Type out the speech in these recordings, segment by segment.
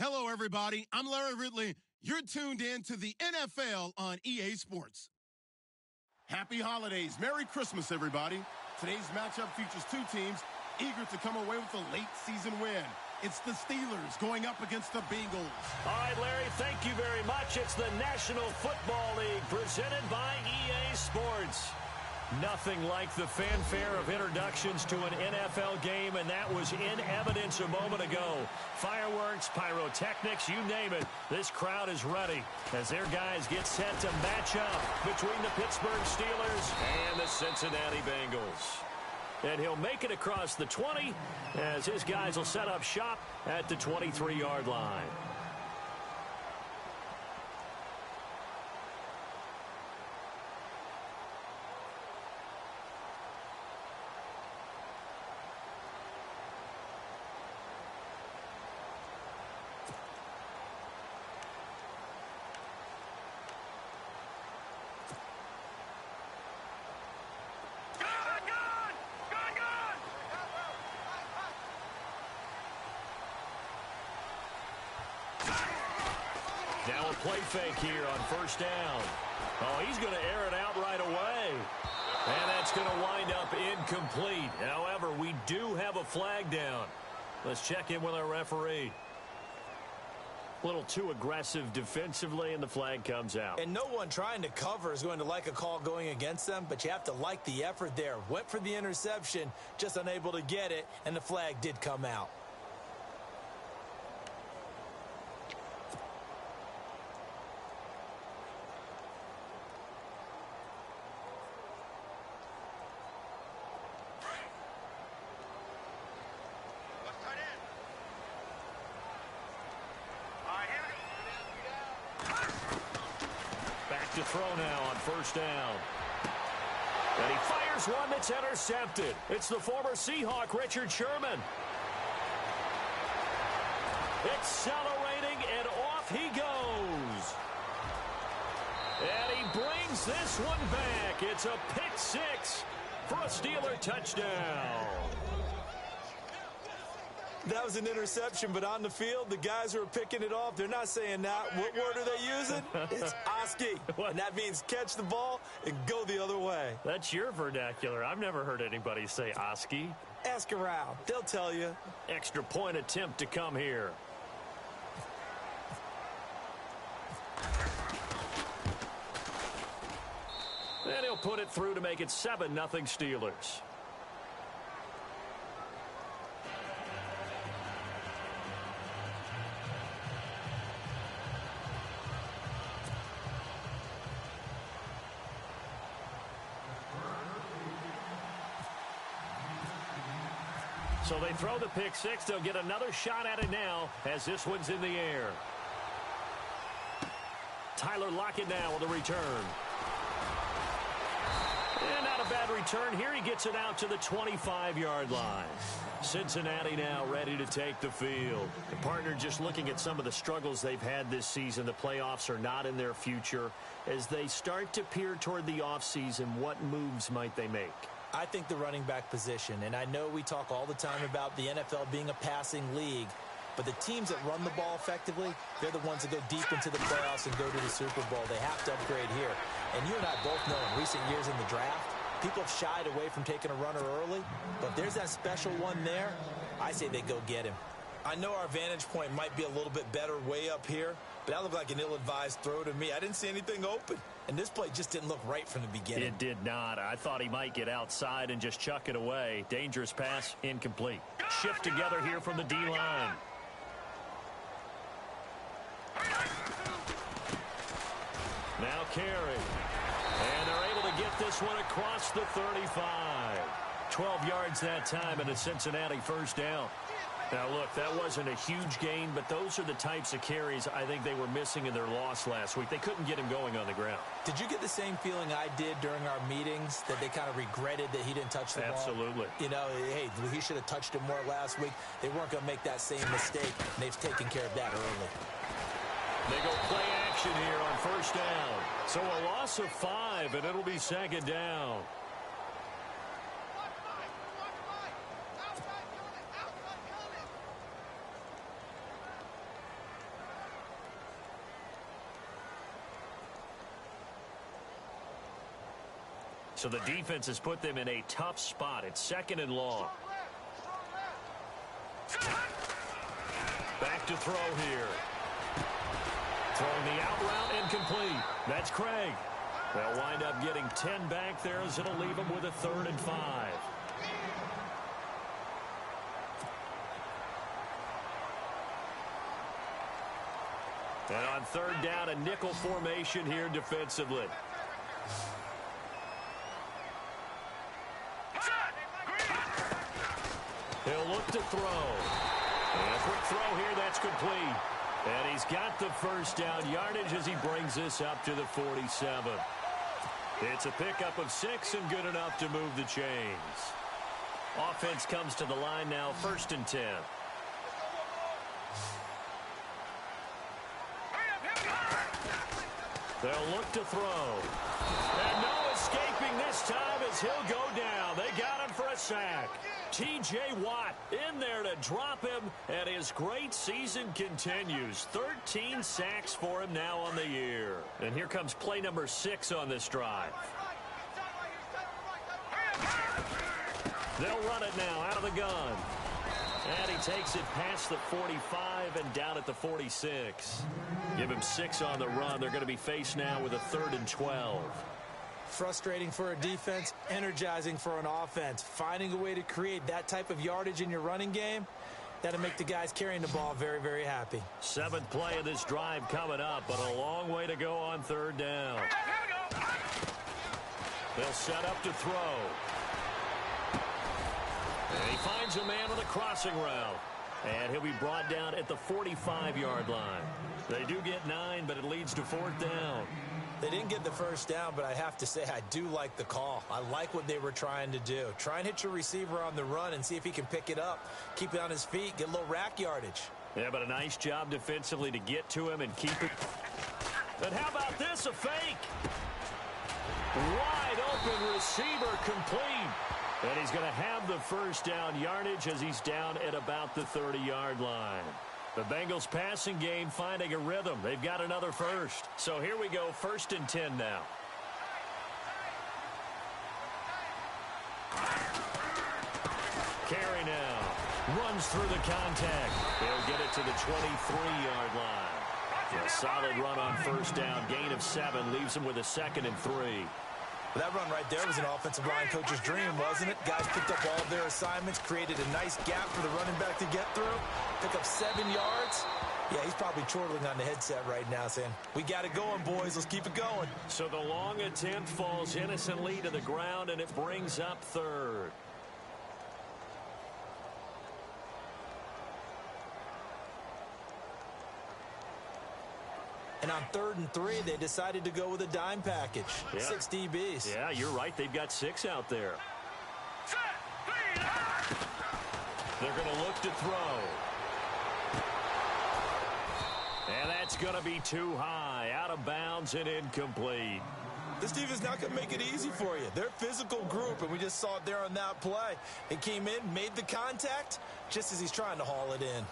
Hello, everybody. I'm Larry Ridley. You're tuned in to the NFL on EA Sports. Happy holidays. Merry Christmas, everybody. Today's matchup features two teams eager to come away with a late season win. It's the Steelers going up against the Bengals. All right, Larry, thank you very much. It's the National Football League presented by EA Sports. Nothing like the fanfare of introductions to an NFL game, and that was in evidence a moment ago. Fireworks, pyrotechnics, you name it. This crowd is ready as their guys get set to match up between the Pittsburgh Steelers and the Cincinnati Bengals. And he'll make it across the 20 as his guys will set up shop at the 23-yard line. Now a play fake here on first down. Oh, he's going to air it out right away. And that's going to wind up incomplete. However, we do have a flag down. Let's check in with our referee. A little too aggressive defensively, and the flag comes out. And no one trying to cover is going to like a call going against them, but you have to like the effort there. Went for the interception, just unable to get it, and the flag did come out. To throw now on first down. And he fires one that's intercepted. It's the former Seahawk, Richard Sherman. Accelerating, and off he goes. And he brings this one back. It's a pick six for a Steeler touchdown. That was an interception, but on the field, the guys who are picking it off, they're not saying that. What word are they using? It's Oski. And that means catch the ball and go the other way. That's your vernacular. I've never heard anybody say Oski. Ask around. They'll tell you. Extra point attempt to come here. And he'll put it through to make it 7-0 Steelers. So they throw the pick six. They'll get another shot at it now as this one's in the air. Tyler Lockett now with a return. And not a bad return here. He gets it out to the 25-yard line. Cincinnati now ready to take the field. The partner just looking at some of the struggles they've had this season. The playoffs are not in their future. As they start to peer toward the offseason, what moves might they make? I think the running back position, and I know we talk all the time about the NFL being a passing league, but the teams that run the ball effectively, they're the ones that go deep into the playoffs and go to the Super Bowl. They have to upgrade here. And you and I both know in recent years in the draft, people have shied away from taking a runner early, but if there's that special one there, I say they go get him. I know our vantage point might be a little bit better way up here, but that looked like an ill-advised throw to me. I didn't see anything open. And this play just didn't look right from the beginning. It did not. I thought he might get outside and just chuck it away. Dangerous pass, incomplete. Shift together here from the D-line. Now carry. And they're able to get this one across the 35. 12 yards that time and a Cincinnati first down. Now, look, that wasn't a huge gain, but those are the types of carries I think they were missing in their loss last week. They couldn't get him going on the ground. Did you get the same feeling I did during our meetings, that they kind of regretted that he didn't touch the ball? Absolutely. You know, hey, he should have touched it more last week. They weren't going to make that same mistake, and they've taken care of that early. They go play action here on first down. So a loss of 5, and it'll be second down. So the defense has put them in a tough spot. It's 2nd and long. Back to throw here. Throwing the out route incomplete. That's Craig. They'll wind up getting 10 back there as it'll leave them with a 3rd and 5. And on 3rd down, a nickel formation here defensively. He'll look to throw. And a quick throw here, that's complete. And he's got the 1st down yardage as he brings this up to the 47. It's a pickup of 6 and good enough to move the chains. Offense comes to the line now, 1st and 10. They'll look to throw. And no escaping this time as he'll go down. They got him for a sack. T.J. Watt in there to drop him, and his great season continues. 13 sacks for him now on the year. And here comes play number 6 on this drive. They'll run it now out of the gun. And he takes it past the 45 and down at the 46. Give him 6 on the run. They're going to be faced now with a 3rd and 12. Frustrating for a defense, energizing for an offense. Finding a way to create that type of yardage in your running game, that'll make the guys carrying the ball very, very happy. 7th play of this drive coming up, but a long way to go on 3rd down. They'll set up to throw. And he finds a man on the crossing route. And he'll be brought down at the 45-yard line. They do get 9, but it leads to 4th down. They didn't get the 1st down, but I have to say I do like the call. I like what they were trying to do. Try and hit your receiver on the run and see if he can pick it up, keep it on his feet, get a little rack yardage. Yeah, but a nice job defensively to get to him and keep it. And how about this, a fake? Wide open receiver complete. And he's going to have the 1st down yardage as he's down at about the 30-yard line. The Bengals passing game finding a rhythm. They've got another 1st. So here we go, 1st and 10 now. Carey now runs through the contact. He'll get it to the 23-yard line. A solid run on 1st down. Gain of 7 leaves him with a 2nd and 3. That run right there was an offensive line coach's dream, wasn't it? Guys picked up all of their assignments, created a nice gap for the running back to get through, pick up 7 yards. Yeah, he's probably chortling on the headset right now saying, we got it going, boys. Let's keep it going. So the long attempt falls innocently to the ground, and it brings up 3rd. And on 3rd and 3, they decided to go with a dime package. Yeah. 6 DBs. Yeah, you're right. They've got 6 out there. They're going to look to throw. And that's going to be too high. Out of bounds and incomplete. This defense not going to make it easy for you. They're a physical group, and we just saw it there on that play. It came in, made the contact, just as he's trying to haul it in.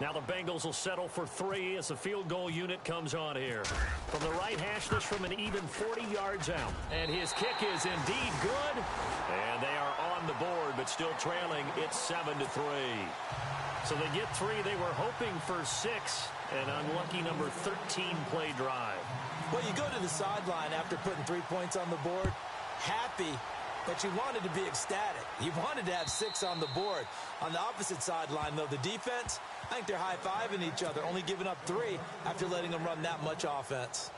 Now the Bengals will settle for 3 as the field goal unit comes on here. From the right hash, this from an even 40 yards out. And his kick is indeed good. And they are on the board, but still trailing. It's 7-3. So they get 3. They were hoping for 6. An unlucky number 13 play drive. Well, you go to the sideline after putting 3 points on the board, happy, but you wanted to be ecstatic. You wanted to have 6 on the board. On the opposite sideline, though, the defense, I think they're high-fiving each other, only giving up 3 after letting them run that much offense.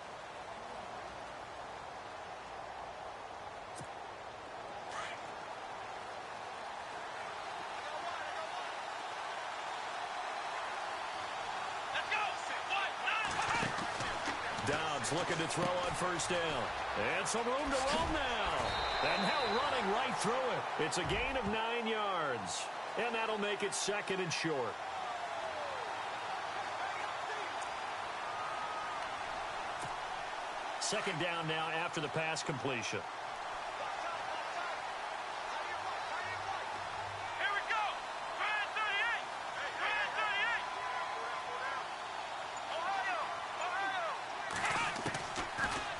Dobbs looking to throw on 1st down. And some room to roam now. And now running right through it. It's a gain of 9 yards. And that'll make it 2nd and short. Second down now after the pass completion.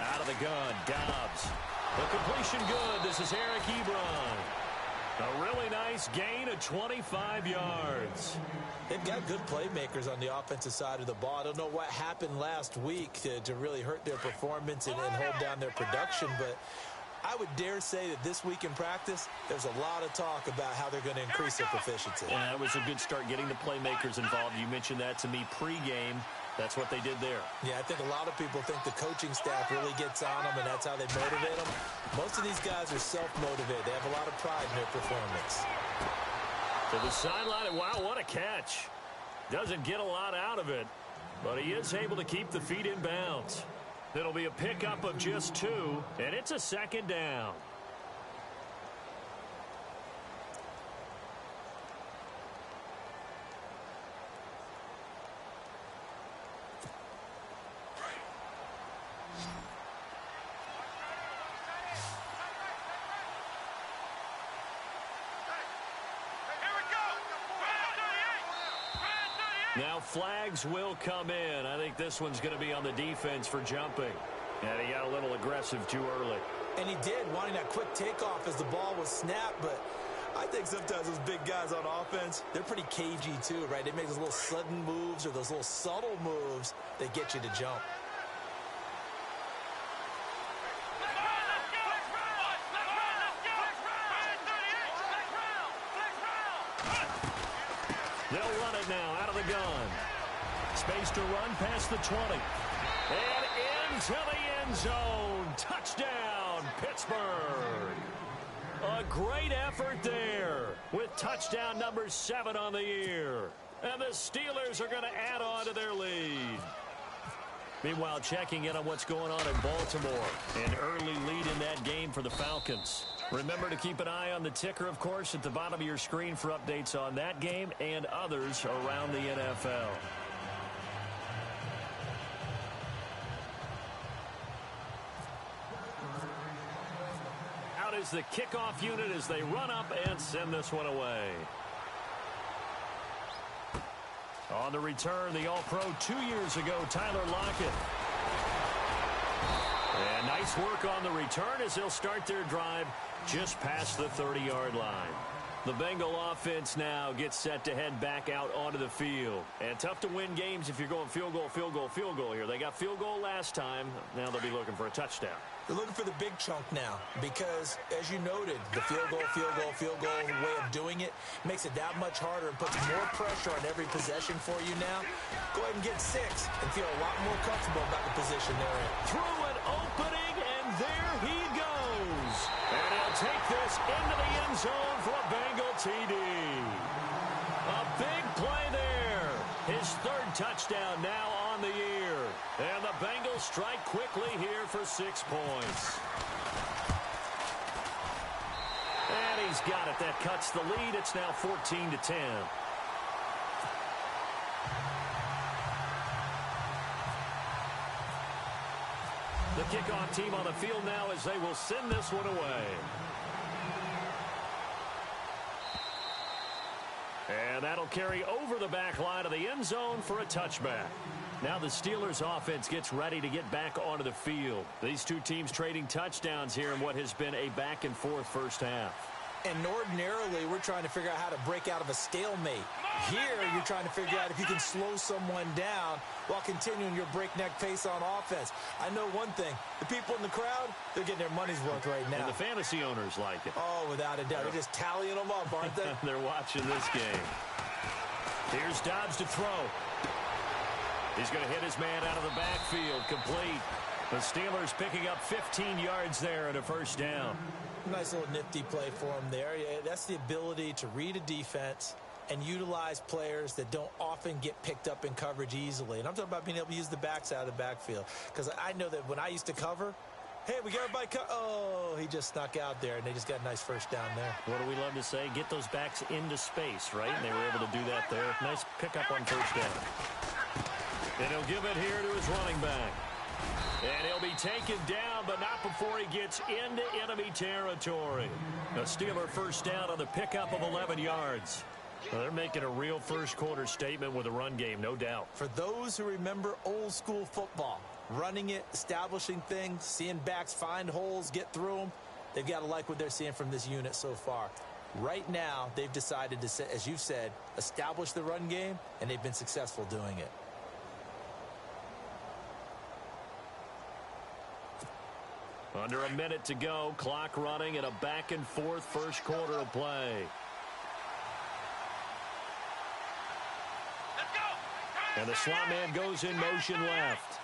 Out of the gun, Dobbs. The completion good. This is Eric Ebron. A really nice gain of 25 yards. They've got good playmakers on the offensive side of the ball. I don't know what happened last week to really hurt their performance and hold down their production, but I would dare say that this week in practice, there's a lot of talk about how they're going to increase their proficiency. Yeah, that was a good start getting the playmakers involved. You mentioned that to me pregame. That's what they did there. Yeah, I think a lot of people think the coaching staff really gets on them, and that's how they motivate them. Most of these guys are self-motivated. They have a lot of pride in their performance. To the sideline, and wow, what a catch. Doesn't get a lot out of it, but he is able to keep the feet in bounds. It'll be a pickup of just 2, and it's a second down. Now flags will come in. I think this one's going to be on the defense for jumping. And he got a little aggressive too early. And he did, wanting that quick takeoff as the ball was snapped. But I think sometimes those big guys on offense, they're pretty cagey too, right? They make those little sudden moves or those little subtle moves that get you to jump. They'll run it now out of the gun. Space to run past the 20. And into the end zone. Touchdown, Pittsburgh. A great effort there with touchdown number 7 on the year. And the Steelers are going to add on to their lead. Meanwhile, checking in on what's going on in Baltimore. An early lead in that game for the Falcons. Remember to keep an eye on the ticker, of course, at the bottom of your screen for updates on that game and others around the NFL. Out is the kickoff unit as they run up and send this one away. On the return, the All-Pro 2 years ago, Tyler Lockett. And nice work on the return as they'll start their drive just past the 30-yard line. The Bengal offense now gets set to head back out onto the field. And tough to win games if you're going field goal, field goal, field goal here. They got field goal last time. Now they'll be looking for a touchdown. They're looking for the big chunk now because, as you noted, the field goal way of doing it makes it that much harder and puts more pressure on every possession for you now. Go ahead and get 6 and feel a lot more comfortable about the position they're in. Through an opening, and there he goes. And he'll take this into the end zone for a Bengal TD. A big play there. His 3rd touchdown now on the year. And the Bengals strike quickly here for 6 points. And he's got it. That cuts the lead. It's now 14-10. The kickoff team on the field now as they will send this one away. And that'll carry over the back line of the end zone for a touchback. Now the Steelers offense gets ready to get back onto the field. These two teams trading touchdowns here in what has been a back-and-forth first half. And ordinarily, we're trying to figure out how to break out of a stalemate. Here, you're trying to figure out if you can slow someone down while continuing your breakneck pace on offense. I know one thing. The people in the crowd, they're getting their money's worth right now. And the fantasy owners like it. Oh, without a doubt. They're just tallying them up, aren't they? They're watching this game. Here's Dobbs to throw. He's going to hit his man out of the backfield. Complete. The Steelers picking up 15 yards there and a first down. Nice little nifty play for him there. Yeah, that's the ability to read a defense and utilize players that don't often get picked up in coverage easily. And I'm talking about being able to use the backside of the backfield. Because I know that when I used to cover, hey, we got everybody oh, he just snuck out there, and they just got a nice first down there. What do we love to say? Get those backs into space, right? And they were able to do that there. Nice pickup on first down. And he'll give it here to his running back. And he'll be taken down, but not before he gets into enemy territory. A Steeler first down on the pickup of 11 yards. Well, they're making a real first-quarter statement with a run game, no doubt. For those who remember old-school football, running it, establishing things, seeing backs find holes, get through them. They've got to like what they're seeing from this unit so far. Right now, they've decided to, as you've said, establish the run game, and they've been successful doing it. Under a minute to go, clock running, and a back-and-forth first quarter of play. Let's go! And the slot man goes in motion left.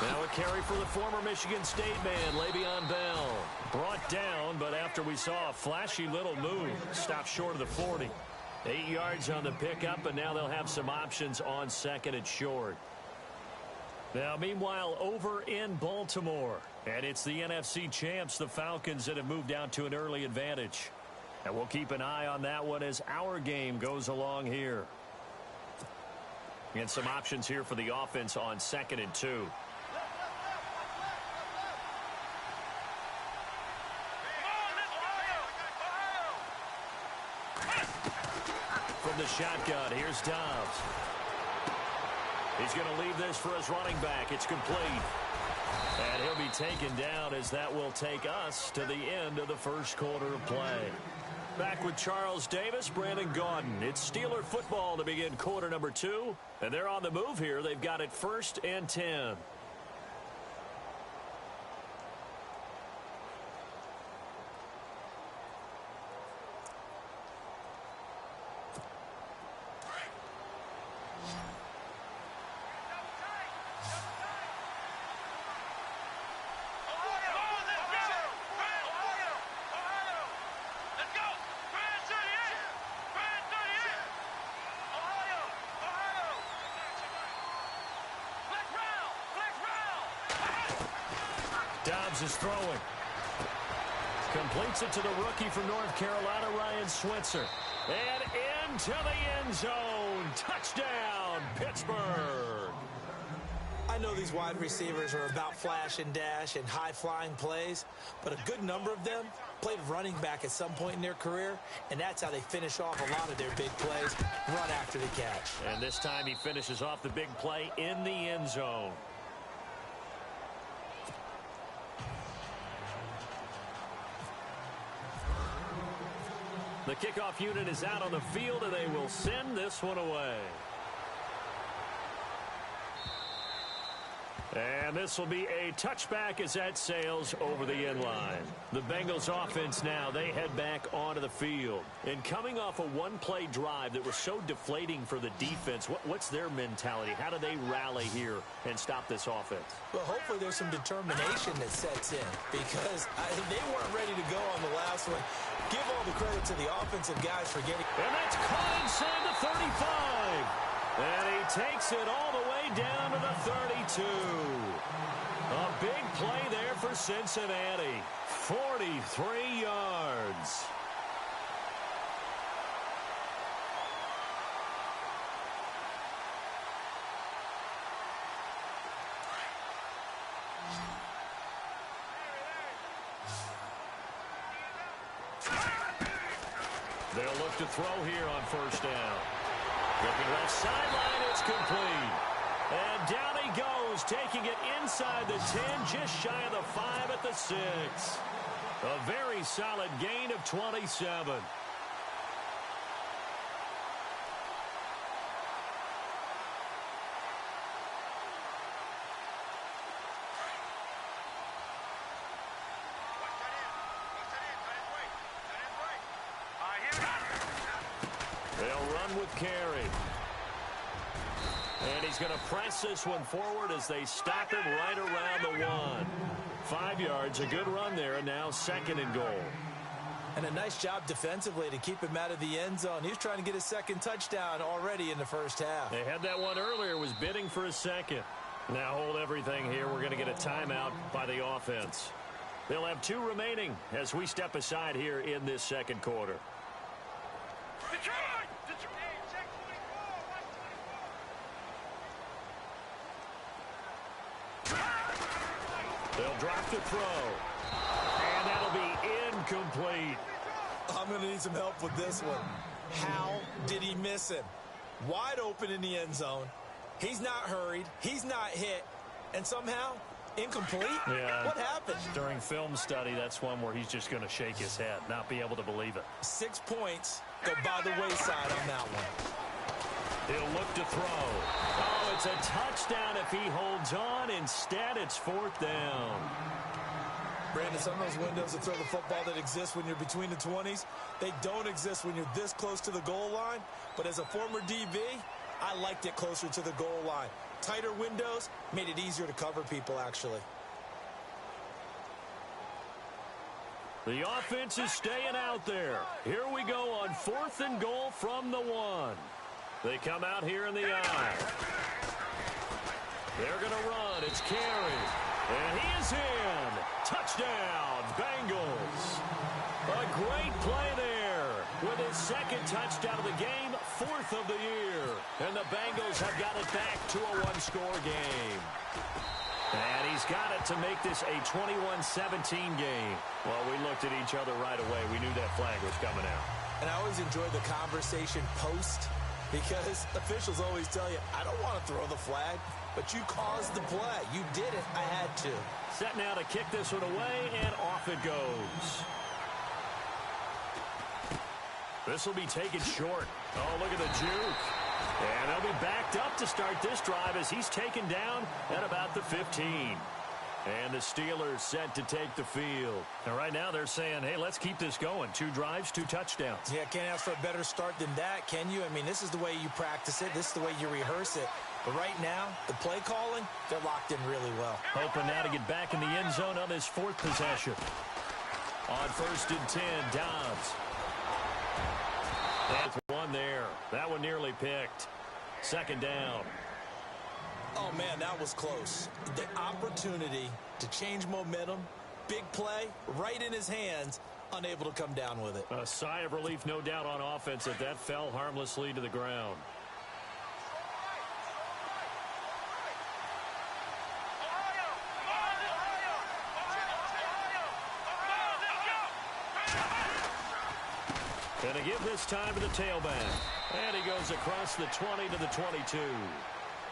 Now a carry for the former Michigan State man, Le'Veon Bell. Brought down, but after we saw a flashy little move, stopped short of the 40. 8 yards on the pickup, and now they'll have some options on second and short. Now, meanwhile, over in Baltimore, and it's the NFC champs, the Falcons, that have moved out to an early advantage. And we'll keep an eye on that one as our game goes along here. And some options here for the offense on second and 2. From the shotgun, here's Dobbs. He's going to leave this for his running back. It's complete. And he'll be taken down as that will take us to the end of the first quarter of play. Back with Charles Davis, Brandon Gaudin. It's Steeler football to begin quarter number 2. And they're on the move here. They've got it 1st and 10. Dobbs is throwing. Completes it to the rookie from North Carolina, Ryan Switzer. And into the end zone. Touchdown, Pittsburgh. I know these wide receivers are about flash and dash and high-flying plays, but a good number of them played running back at some point in their career, and that's how they finish off a lot of their big plays, run after the catch. And this time he finishes off the big play in the end zone. The kickoff unit is out on the field, and they will send this one away. And this will be a touchback as that sails over the end line. The Bengals offense now, they head back onto the field. And coming off a one-play drive that was so deflating for the defense, what's their mentality? How do they rally here and stop this offense? Well, hopefully there's some determination that sets in because they weren't ready to go on the last one. Give all the credit to the offensive guys for getting... And that's caught inside the 35. And he takes it all the way down to the 32. A big play there for Cincinnati. 43 yards. They'll look to throw here on first down. Looking left sideline, it's complete. And down he goes, taking it inside the 10, just shy of the 5 at the 6. A very solid gain of 27. They'll run with carry. And he's going to press this one forward as they stop him right around the 1. 5 yards, a good run there, and now second and goal. And a nice job defensively to keep him out of the end zone. He was trying to get his second touchdown already in the first half. They had that one earlier, was bidding for a second. Now hold everything here. We're going to get a timeout by the offense. They'll have 2 remaining as we step aside here in this second quarter. They'll drop the throw. And that'll be incomplete. I'm going to need some help with this one. How did he miss him? Wide open in the end zone. He's not hurried. He's not hit. And somehow, incomplete? Yeah. What happened? During film study, that's one where he's just going to shake his head, not be able to believe it. 6 points go by the wayside on that one. He'll look to throw. Oh, it's a touchdown if he holds on. Instead, it's 4th down. Brandon, some of those windows to throw the football that exist when you're between the 20s, they don't exist when you're this close to the goal line. But as a former DB, I liked it closer to the goal line. Tighter windows made it easier to cover people, actually. The offense is staying out there. Here we go on 4th and goal from the 1. They come out here in the eye. They're going to run. It's Carey. And he is in. Touchdown, Bengals. A great play there with his 2nd touchdown of the game, 4th of the year. And the Bengals have got it back to a 1-score game. And he's got it to make this a 21-17 game. Well, we looked at each other right away. We knew that flag was coming out. And I always enjoy the conversation post, because officials always tell you, I don't want to throw the flag, but you caused the play. You did it. I had to. Set now to kick this one away, and off it goes. This will be taken short. Oh, look at the juke. And they'll be backed up to start this drive as he's taken down at about the 15. And the Steelers set to take the field. And right now they're saying, hey, let's keep this going. 2 drives, 2 touchdowns. Yeah, can't ask for a better start than that, can you? I mean, this is the way you practice it. This is the way you rehearse it. But right now, the play calling, they're locked in really well. Hoping now to get back in the end zone on his 4th possession. On 1st and 10, Dobbs. That's one there. That one nearly picked. 2nd down. Oh, man, that was close. The opportunity to change momentum, big play, right in his hands, unable to come down with it. A sigh of relief, no doubt, on offense that fell harmlessly to the ground. And to give this time to the tailback. And he goes across the 20 to the 22.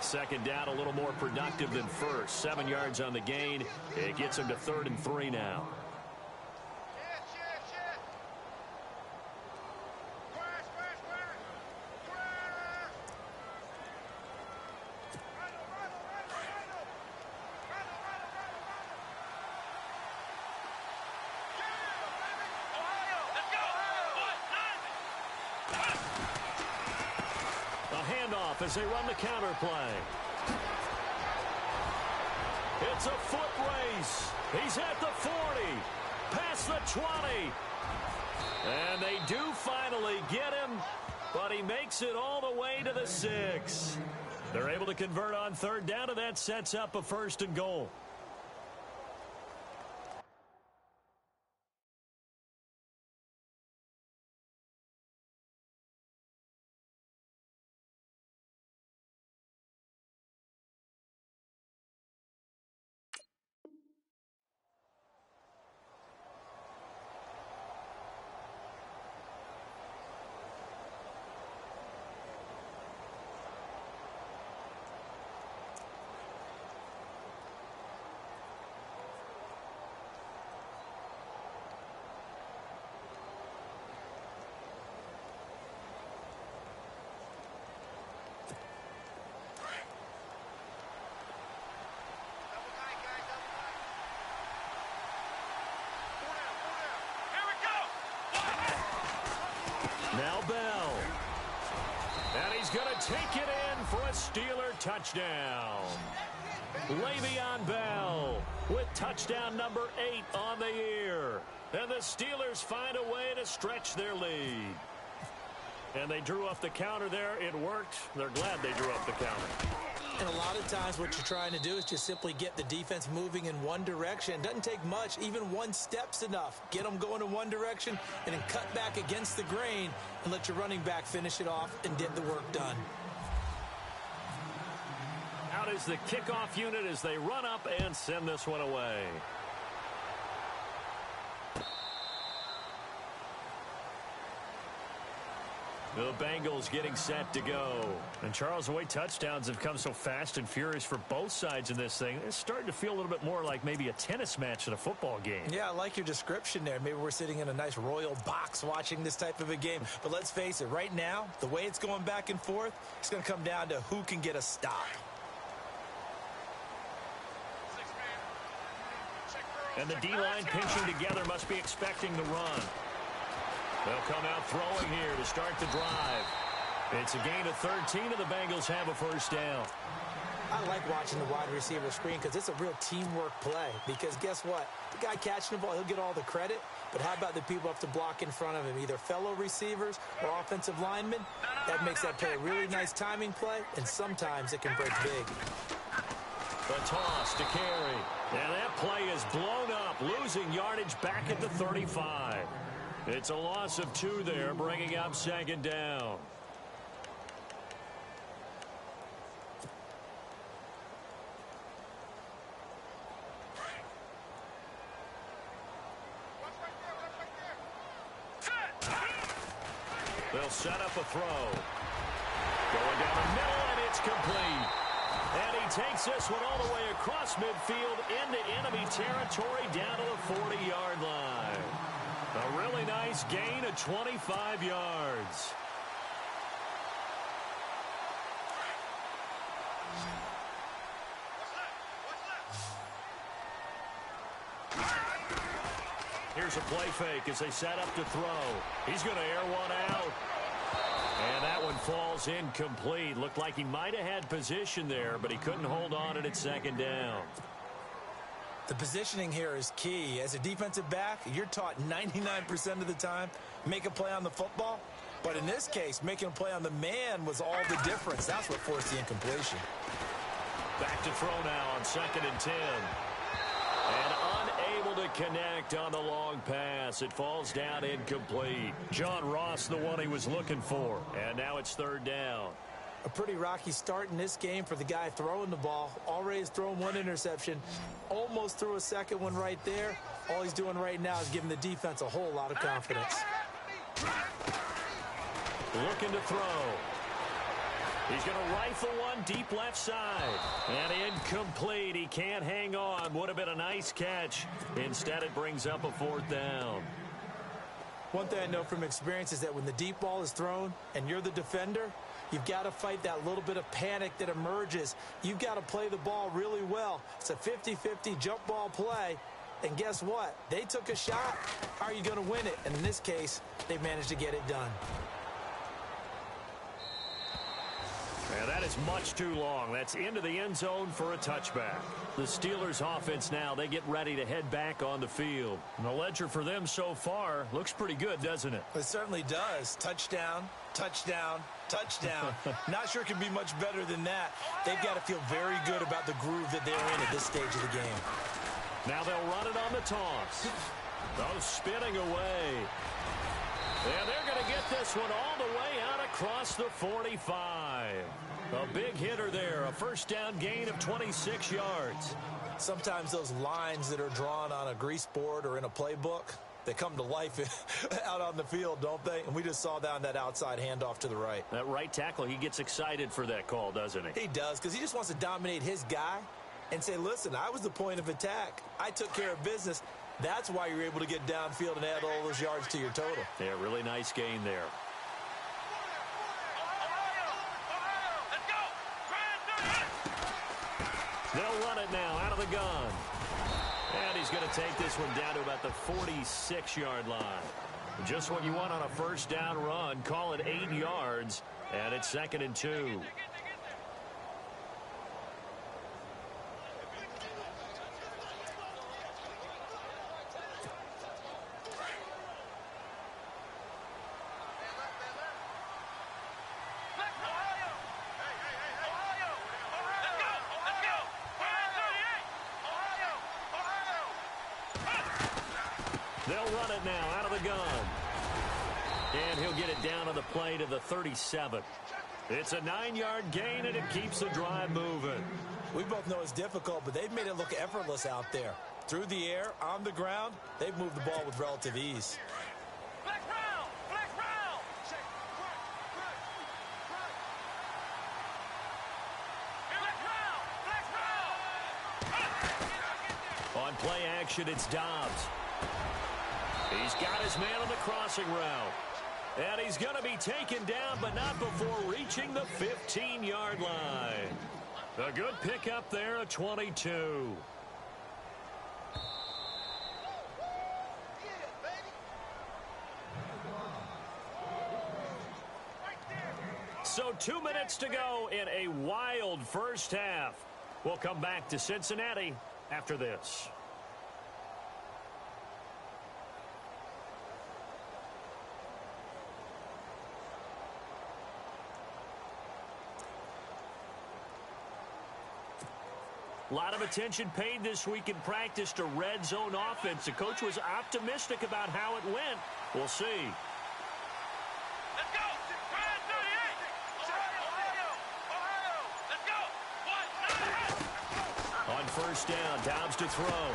2nd down, a little more productive than 1st. 7 yards on the gain. It gets him to 3rd and 3 now. As they run the counter play. It's a foot race. He's at the 40, past the 20. And they do finally get him, but he makes it all the way to the 6. They're able to convert on 3rd down, and that sets up a 1st and goal. Now Bell. And he's going to take it in for a Steeler touchdown. Le'Veon Bell with touchdown number 8 on the year. And the Steelers find a way to stretch their lead. And they drew up the counter there. It worked. They're glad they drew up the counter. And a lot of times what you're trying to do is just simply get the defense moving in one direction. Doesn't take much. Even one step's enough. Get them going in one direction and then cut back against the grain and let your running back finish it off and get the work done. Out is the kickoff unit as they run up and send this one away. The Bengals getting set to go. And Charles, the way touchdowns have come so fast and furious for both sides in this thing, it's starting to feel a little bit more like maybe a tennis match than a football game. Yeah, I like your description there. Maybe we're sitting in a nice royal box watching this type of a game. But let's face it, right now, the way it's going back and forth, it's going to come down to who can get a stop. And the D-line pinching together must be expecting the run. They'll come out throwing here to start the drive. It's a gain of 13, and the Bengals have a first down. I like watching the wide receiver screen because it's a real teamwork play. Because guess what? The guy catching the ball, he'll get all the credit. But how about the people who have to block in front of him, either fellow receivers or offensive linemen? That makes that play a really nice timing play, and sometimes it can break big. The toss to carry. And that play is blown up, losing yardage back at the 35. It's a loss of 2 there, bringing up second down. They'll set up a throw. Going down the middle, and it's complete. And he takes this one all the way across midfield into enemy territory down to the 40-yard line. A really nice gain of 25 yards. Here's a play fake as they set up to throw. He's going to air one out. And that one falls incomplete. Looked like he might have had position there, but he couldn't hold on at second down. The positioning here is key. As a defensive back, you're taught 99% of the time, make a play on the football. But in this case, making a play on the man was all the difference. That's what forced the incompletion. Back to throw now on 2nd and 10. And unable to connect on the long pass. It falls down incomplete. John Ross, the one he was looking for. And now it's 3rd down. A pretty rocky start in this game for the guy throwing the ball. Already has thrown 1 interception. Almost threw a second one right there. All he's doing right now is giving the defense a whole lot of confidence. Looking to throw. He's going to rifle one deep left side. And incomplete. He can't hang on. Would have been a nice catch. Instead, it brings up a 4th down. One thing I know from experience is that when the deep ball is thrown and you're the defender, you've got to fight that little bit of panic that emerges. You've got to play the ball really well. It's a 50-50 jump ball play. And guess what? They took a shot. How are you going to win it? And in this case, they managed to get it done. And that is much too long. That's into the end zone for a touchback. The Steelers offense now, they get ready to head back on the field. And the ledger for them so far looks pretty good, doesn't it? It certainly does. Touchdown, touchdown, touchdown. Not sure it can be much better than that. They've got to feel very good about the groove that they're in at this stage of the game. Now they'll run it on the toss. Oh, spinning away. And they're going to get this one all the way out across the 45. A big hitter there. A first down gain of 26 yards. Sometimes those lines that are drawn on a grease board or in a playbook, they come to life out on the field, don't they? And we just saw down that outside handoff to the right. That right tackle, he gets excited for that call, doesn't he? He does, because he just wants to dominate his guy and say, listen, I was the point of attack. I took care of business. That's why you're able to get downfield and add all those yards to your total. Yeah, really nice gain there. They'll run it now out of the gun. And he's going to take this one down to about the 46-yard line. Just what you want on a first down run. Call it 8 yards. And it's 2nd and 2. They'll run it now out of the gun. And he'll get it down on the play to the 37. It's a 9-yard gain, and it keeps the drive moving. We both know it's difficult, but they've made it look effortless out there. Through the air, on the ground, they've moved the ball with relative ease. On play action, it's Dobbs. He's got his man on the crossing route. And he's going to be taken down, but not before reaching the 15-yard line. A good pickup there at 22. So 2 minutes to go in a wild first half. We'll come back to Cincinnati after this. A lot of attention paid this week in practice to red zone offense. The coach was optimistic about how it went. We'll see. Let's go! On first down, Dobbs to throw.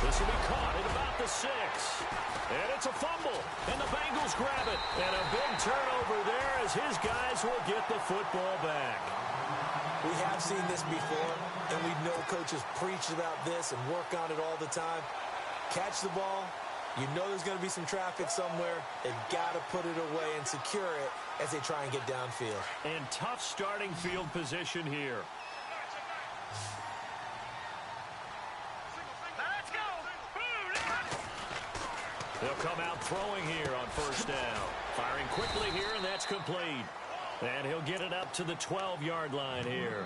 This will be caught at about the 6. And it's a fumble. And the Bengals grab it. And a big turnover there as his guys will get the football back. We have seen this before, and we know coaches preach about this and work on it all the time. Catch the ball. You know there's going to be some traffic somewhere. They've got to put it away and secure it as they try and get downfield. And tough starting field position here. Let's go! They'll come out throwing here on first down. Firing quickly here, and that's complete. And he'll get it up to the 12-yard line here.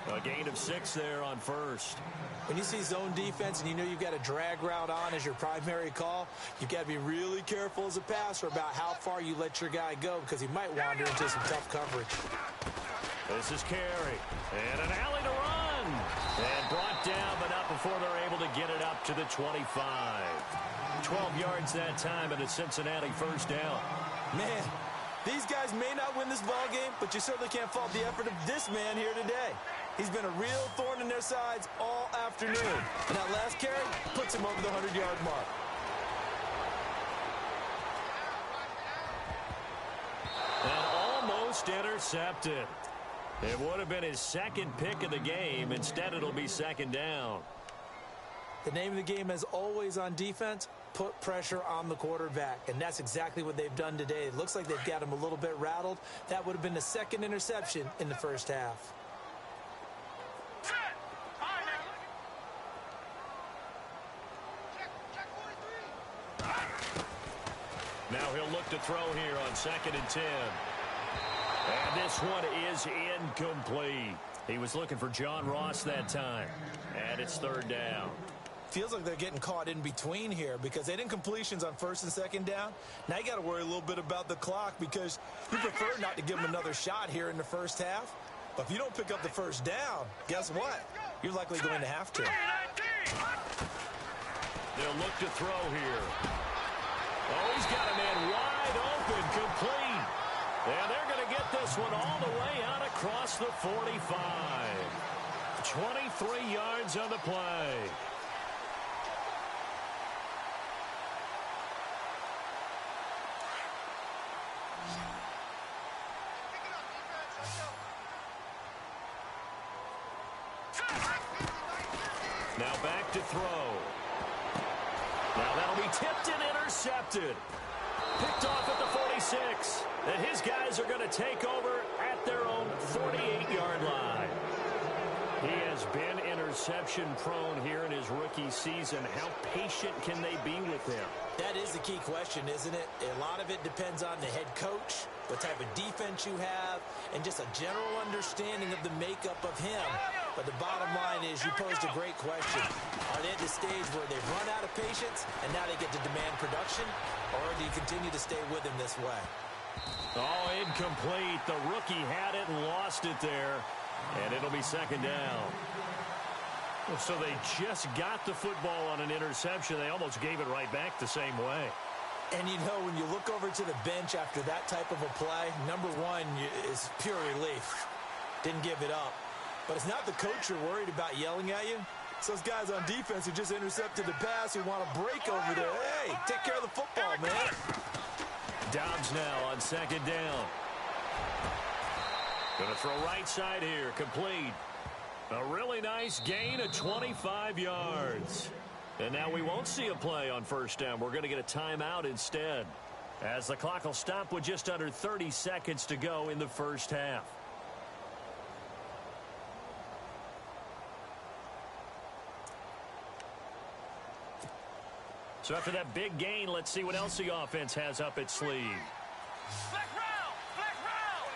A gain of 6 there on first. When you see zone defense and you know you've got a drag route on as your primary call, you've got to be really careful as a passer about how far you let your guy go because he might wander into some tough coverage. This is Carey. And an alley to run. And brought down, but not before they're able to get it up to the 25. 12 yards that time, and a Cincinnati first down. Man, these guys may not win this ball game, but you certainly can't fault the effort of this man here today. He's been a real thorn in their sides all afternoon. And that last carry puts him over the 100-yard mark. And almost intercepted. It would have been his second pick of the game. Instead, it'll be second down. The name of the game, as always on defense, put pressure on the quarterback. And that's exactly what they've done today. It looks like they've got him a little bit rattled. That would have been the second interception in the first half. Now he'll look to throw here on 2nd and 10. And this one is incomplete. He was looking for John Ross that time. And it's 3rd down. Feels like they're getting caught in between here because they didn't completions on 1st and 2nd down. Now you got to worry a little bit about the clock because you prefer not to give them another shot here in the first half. But if you don't pick up the first down, guess what? You're likely going to have to. They'll look to throw here. Oh, he's got a man wide open, complete. And they're going to get this one all the way out across the 45. 23 yards on the play. Now back to throw. Now that'll be tipped and intercepted. Picked off at the 46. And his guys are going to take over at their own 48-yard line. He has been interception prone here in his rookie season. How patient can they be with him? That is the key question, isn't it? A lot of it depends on the head coach, what type of defense you have, and just a general understanding of the makeup of him. But the bottom line is you posed a great question. Are they at the stage where they've run out of patience and now they get to demand production? Or do you continue to stay with him this way? Oh, incomplete. The rookie had it and lost it there. And it'll be 2nd down. So they just got the football on an interception. They almost gave it right back the same way. And, you know, when you look over to the bench after that type of a play, number one is pure relief. Didn't give it up. But it's not the coach you're worried about yelling at you. It's those guys on defense who just intercepted the pass who want to break over there. Hey, take care of the football, man. Dobbs now on 2nd down. Going to throw right side here, complete. A really really nice gain of 25 yards. And now we won't see a play on first down. We're going to get a timeout instead, as the clock will stop with just under 30 seconds to go in the first half. So after that big gain, let's see what else the offense has up its sleeve. Black round! Black round!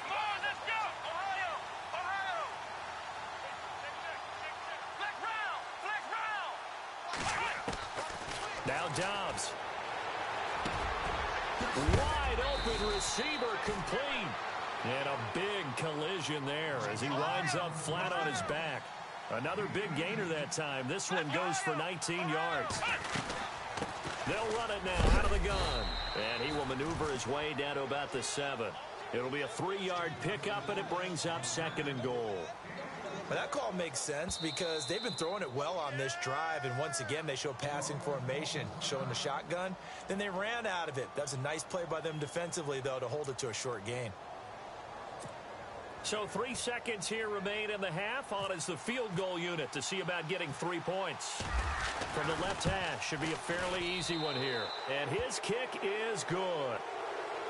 Come on, let's go! Ohio! Ohio! Black round! Black round! Now Dobbs. Wide open receiver complete. And a big collision there as he winds up flat on his back. Another big gainer that time. This one goes for 19 yards. They'll run it now out of the gun. And he will maneuver his way down to about the 7. It'll be a 3-yard pickup, and it brings up 2nd and goal. Well, that call makes sense because they've been throwing it well on this drive, and once again they show passing formation, showing the shotgun. Then they ran out of it. That's a nice play by them defensively, though, to hold it to a short gain. So 3 seconds here remain in the half. On is the field goal unit to see about getting 3 points. From the left hash, should be a fairly easy one here. And his kick is good.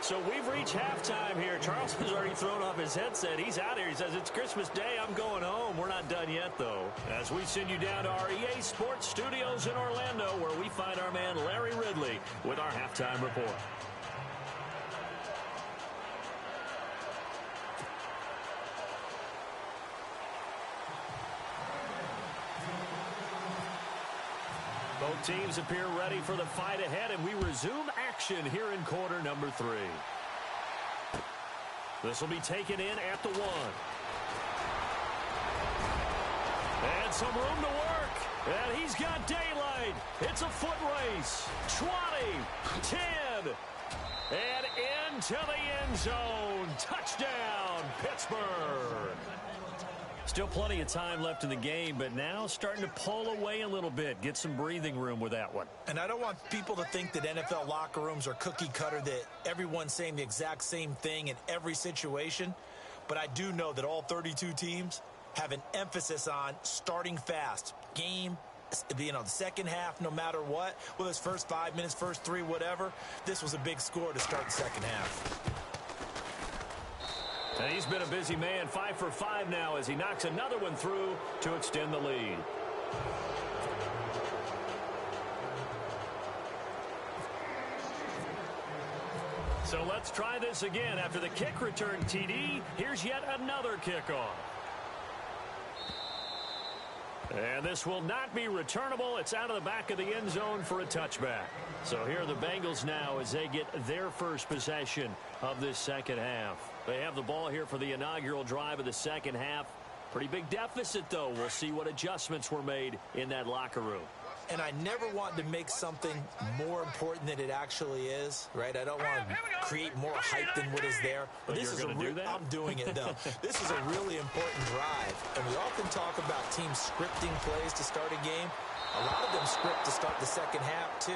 So we've reached halftime here. Charles has already thrown off his headset. He's out here. He says, it's Christmas Day. I'm going home. We're not done yet, though. As we send you down to our EA Sports Studios in Orlando, where we find our man Larry Ridley with our halftime report. Both teams appear ready for the fight ahead, and we resume action here in quarter number 3. This will be taken in at the 1. And some room to work. And he's got daylight. It's a foot race. 20, 10, and into the end zone. Touchdown, Pittsburgh. Still plenty of time left in the game, but now starting to pull away a little bit. Get some breathing room with that one. And I don't want people to think that NFL locker rooms are cookie cutter, that everyone's saying the exact same thing in every situation. But I do know that all 32 teams have an emphasis on starting fast. Game, the second half, no matter what. Whether it's first 5 minutes, first 3, whatever. This was a big score to start the second half. And he's been a busy man, 5 for 5 now as he knocks another one through to extend the lead. So let's try this again. After the kick return TD, here's yet another kickoff. And this will not be returnable. It's out of the back of the end zone for a touchback. So here are the Bengals now as they get their first possession of this second half. They have the ball here for the inaugural drive of the second half. Pretty big deficit, though. We'll see what adjustments were made in that locker room. And I never want to make something more important than it actually is, right? I don't want to create more hype than what is there. But this is I'm doing it, though. This is a really important drive. And we often talk about teams scripting plays to start a game. A lot of them script to start the second half, too.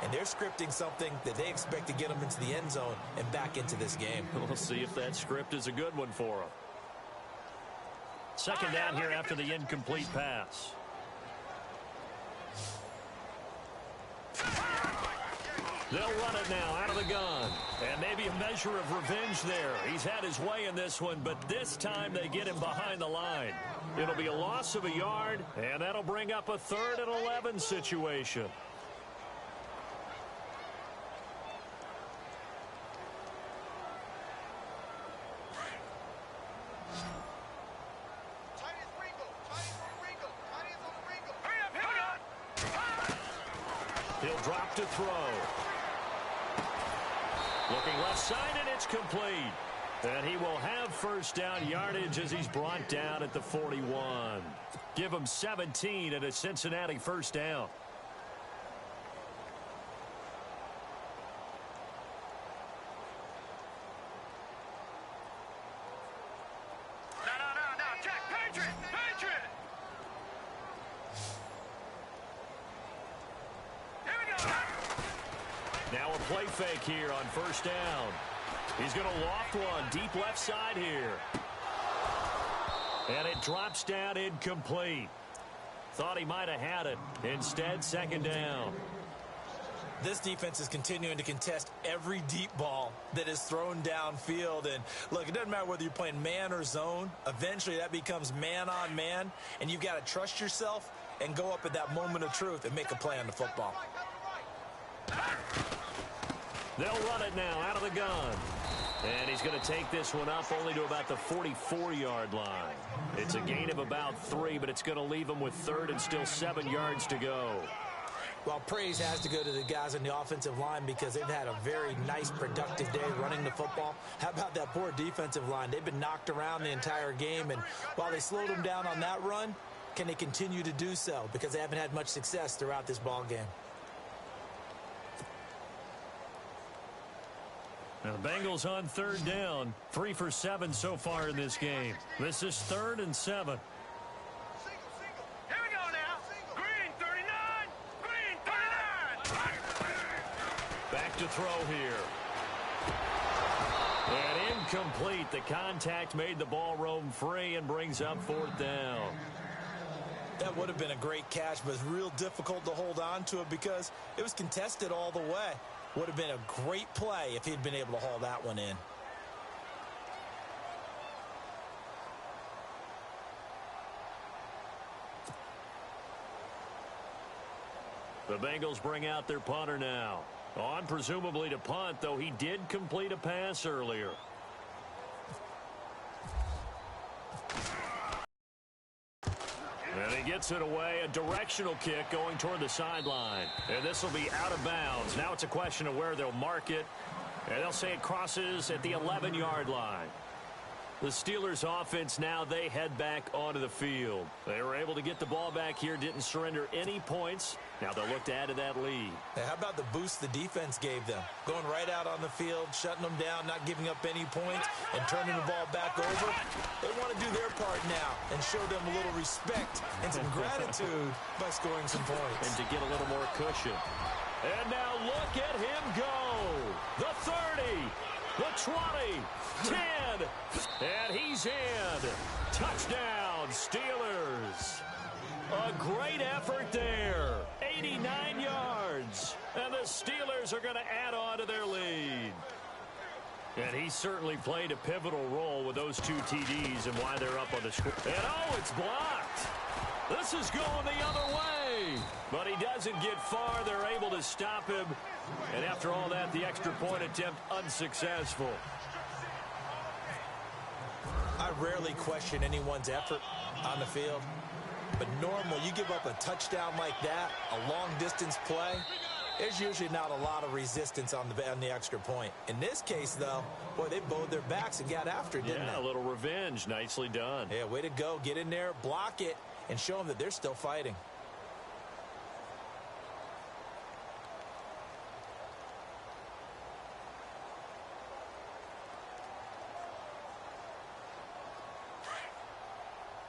And they're scripting something that they expect to get them into the end zone and back into this game. We'll see if that script is a good one for them. Second down here after the incomplete pass. They'll run it now out of the gun. And maybe a measure of revenge there. He's had his way in this one, but this time they get him behind the line. It'll be a loss of a yard, and that'll bring up a 3rd and 11 situation. He'll drop to throw. Looking left side, and it's complete. And he will have first down yardage as he's brought down at the 41. Give him 17 and a Cincinnati first down. No. Check. Patriot! Here we go. Now a play fake here on first down. He's going to loft one deep left side here. And it drops down incomplete. Thought he might have had it. Instead, second down. This defense is continuing to contest every deep ball that is thrown downfield. And, look, it doesn't matter whether you're playing man or zone. Eventually, that becomes man-on-man, and you've got to trust yourself and go up at that moment of truth and make a play on the football. They'll run it now out of the gun. And he's going to take this one up only to about the 44-yard line. It's a gain of about 3, but it's going to leave him with third and still 7 yards to go. Well, praise has to go to the guys on the offensive line because they've had a very nice, productive day running the football. How about that poor defensive line? They've been knocked around the entire game, and while they slowed them down on that run, can they continue to do so? Because they haven't had much success throughout this ball game. Now the Bengals on third down. 3 for 7 so far in this game. This is 3rd and 7. Here we go now. Green 39. Green 39. Back to throw here. And incomplete. The contact made the ball roam free and brings up 4th down. That would have been a great catch, but it's real difficult to hold on to it because it was contested all the way. Would have been a great play if he'd been able to haul that one in. The Bengals bring out their punter now. On presumably to punt, though he did complete a pass earlier. And he gets it away, a directional kick going toward the sideline. And this will be out of bounds. Now it's a question of where they'll mark it. And they'll say it crosses at the 11-yard line. The Steelers offense now, they head back onto the field. They were able to get the ball back here, didn't surrender any points. Now they'll look to add to that lead. Hey, how about the boost the defense gave them? Going right out on the field, shutting them down, not giving up any points, and turning the ball back over. They want to do their part now and show them a little respect and some gratitude by scoring some points. And to get a little more cushion. And now look at him go. The 30, the 20, 10, and he's in. Touchdown, Steelers. A great effort there. 89 yards. And the Steelers are going to add on to their lead. And he certainly played a pivotal role with those 2 TDs and why they're up on the score. And oh, it's blocked. This is going the other way. But he doesn't get far. They're able to stop him. And after all that, the extra point attempt unsuccessful. I rarely question anyone's effort on the field. But normal, you give up a touchdown like that, a long-distance play, there's usually not a lot of resistance on the extra point. In this case, though, boy, they bowed their backs and got after it, didn't they? Yeah, a little revenge. Nicely done. Yeah, way to go. Get in there, block it, and show them that they're still fighting.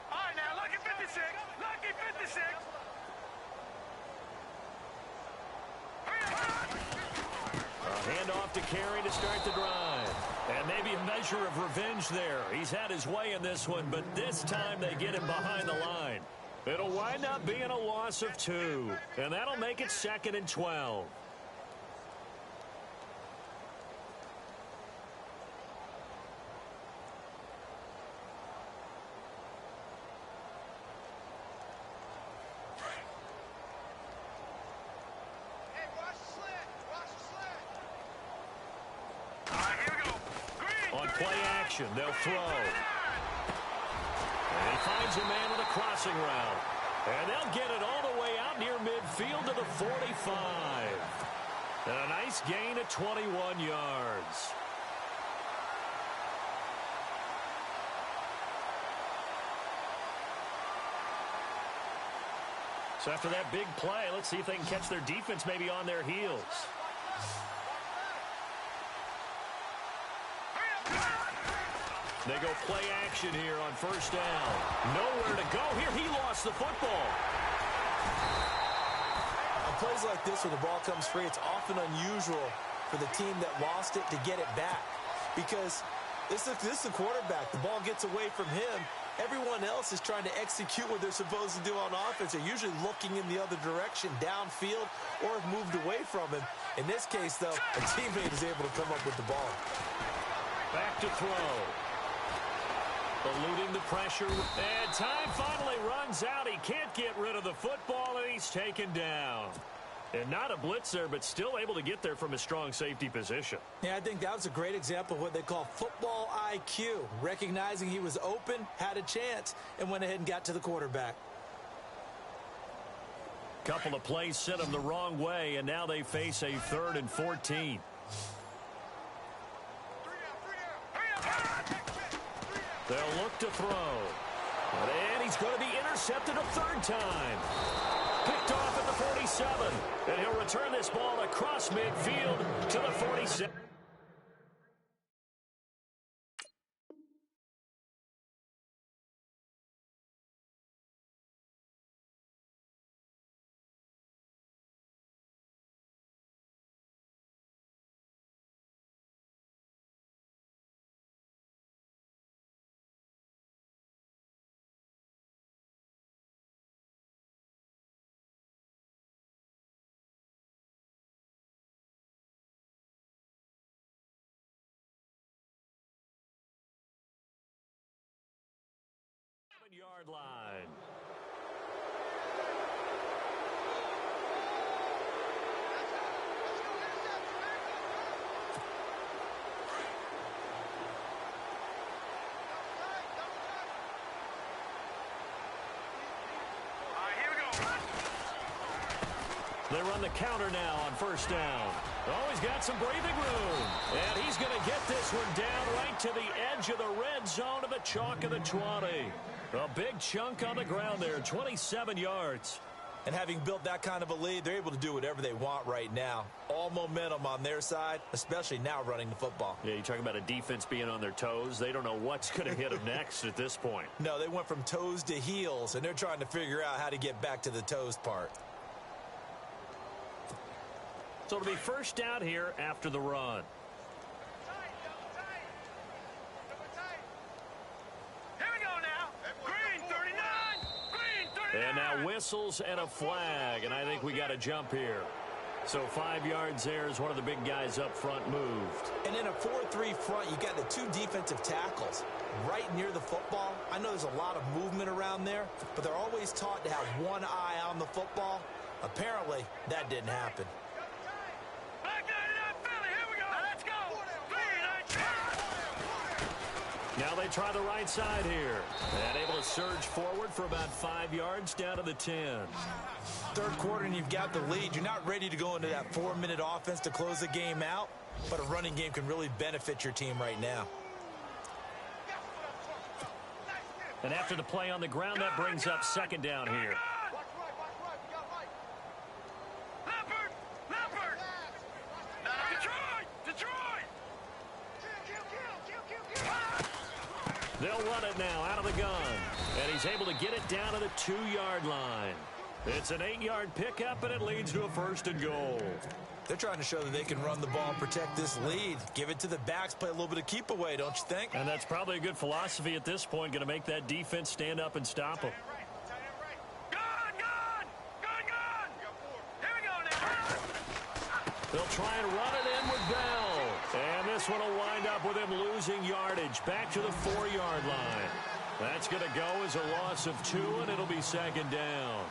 All right, now, lucky 56. Lucky 56. A handoff to Carey to start the drive. And maybe a measure of revenge there. He's had his way in this one, but this time they get him behind the line. It'll wind up being a loss of 2. And that'll make it 2nd and 12. They'll throw. And he finds a man with a crossing route. And they'll get it all the way out near midfield to the 45. And a nice gain of 21 yards. So after that big play, let's see if they can catch their defense maybe on their heels. They go play action here on 1st down. Nowhere to go here. He lost the football. On plays like this where the ball comes free, it's often unusual for the team that lost it to get it back. Because this is the quarterback. The ball gets away from him, Everyone else is trying to execute what they're supposed to do on offense. They're usually looking in the other direction, downfield, or have moved away from him. In this case, though, a teammate is able to come up with the ball. Back to throw. Eluding the pressure. And time finally runs out. He can't get rid of the football, and he's taken down. And not a blitzer, but still able to get there from a strong safety position. Yeah, I think that was a great example of what they call football IQ. Recognizing he was open, had a chance, and went ahead and got to the quarterback. Couple of plays sent them the wrong way, and now they face a 3rd and 14. They'll look to throw. And he's going to be intercepted a 3rd time. Picked off at the 47. And he'll return this ball across midfield to the 47. Yard line. They run the counter now on 1st down. Oh, he's got some breathing room. And he's going to get this one down right to the edge of the red zone of the chalk of the 20. A big chunk on the ground there, 27 yards. And having built that kind of a lead, they're able to do whatever they want right now. All momentum on their side, especially now running the football. Yeah, you talk about a defense being on their toes. They don't know what's going to hit them next at this point. No, they went from toes to heels, and they're trying to figure out how to get back to the toes part. So it'll be 1st down here after the run. And now whistles and a flag, and I think we got a jump here. So 5 yards there as one of the big guys up front moved. And in a 4-3 front, you got the 2 defensive tackles right near the football. I know there's a lot of movement around there, but they're always taught to have one eye on the football. Apparently, that didn't happen. Now they try the right side here. And able to surge forward for about 5 yards down to the 10. 3rd quarter and you've got the lead. You're not ready to go into that 4-minute offense to close the game out, but a running game can really benefit your team right now. And after the play on the ground, that brings up 2nd down here. They'll run it now out of the gun. And he's able to get it down to the 2-yard line. It's an 8-yard pickup, and it leads to a 1st and goal. They're trying to show that they can run the ball and protect this lead. Give it to the backs, play a little bit of keep away, don't you think? And that's probably a good philosophy at this point, going to make that defense stand up and stop them. They'll try and run it in with Bell. And this one will wind up with him losing yardage back to the 4-yard line. That's going to go as a loss of 2, and it'll be 2nd down.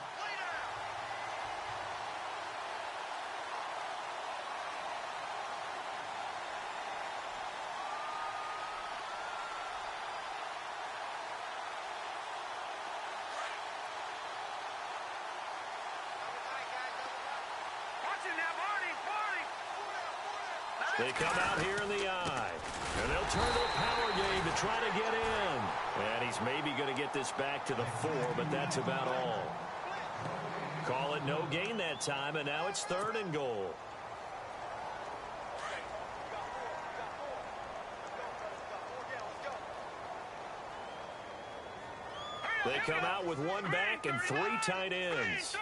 They come out here in the eye. And they'll turn to a power game to try to get in. And he's maybe going to get this back to the 4, but that's about all. Call it no gain that time, and now it's 3rd and goal. They come out with 1 back and 3 tight ends.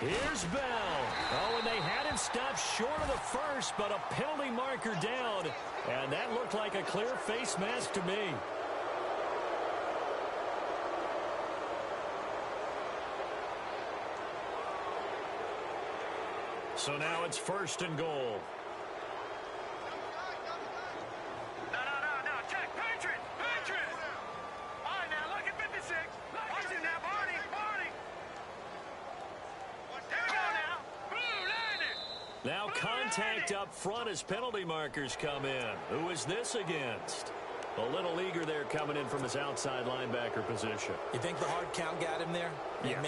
Here's Bell. Oh, and they had him stopped short of the first, but a penalty marker down. And that looked like a clear face mask to me. So now it's 1st and goal. No. Check. Patriots. All right, now, look at 56. Watch it now, Barney. There we go now. Blue landed. Now contact up front as penalty markers come in. Who is this against? A little eager there coming in from his outside linebacker position. You think the hard count got him there? Yeah.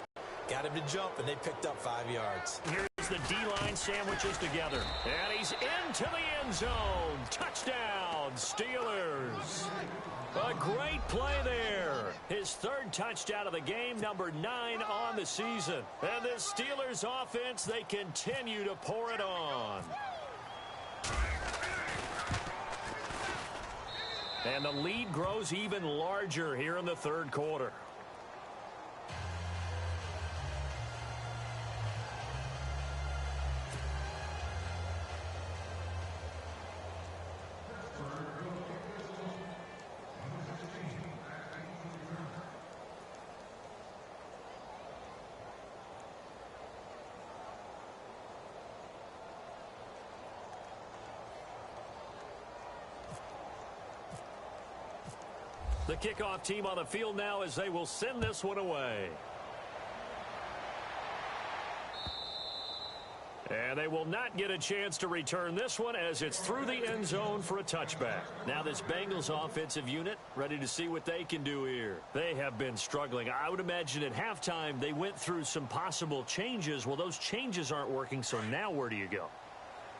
Got him to jump, and they picked up 5 yards. Here's the D-line sandwiches together. And he's into the end zone. Touchdown, Steelers. A great play there. His 3rd touchdown of the game, number 9 on the season. And this Steelers offense, they continue to pour it on. And the lead grows even larger here in the 3rd quarter. The kickoff team on the field now as they will send this one away. And they will not get a chance to return this one as it's through the end zone for a touchback. Now this Bengals offensive unit ready to see what they can do here. They have been struggling. I would imagine at halftime they went through some possible changes. Well, those changes aren't working, so now where do you go?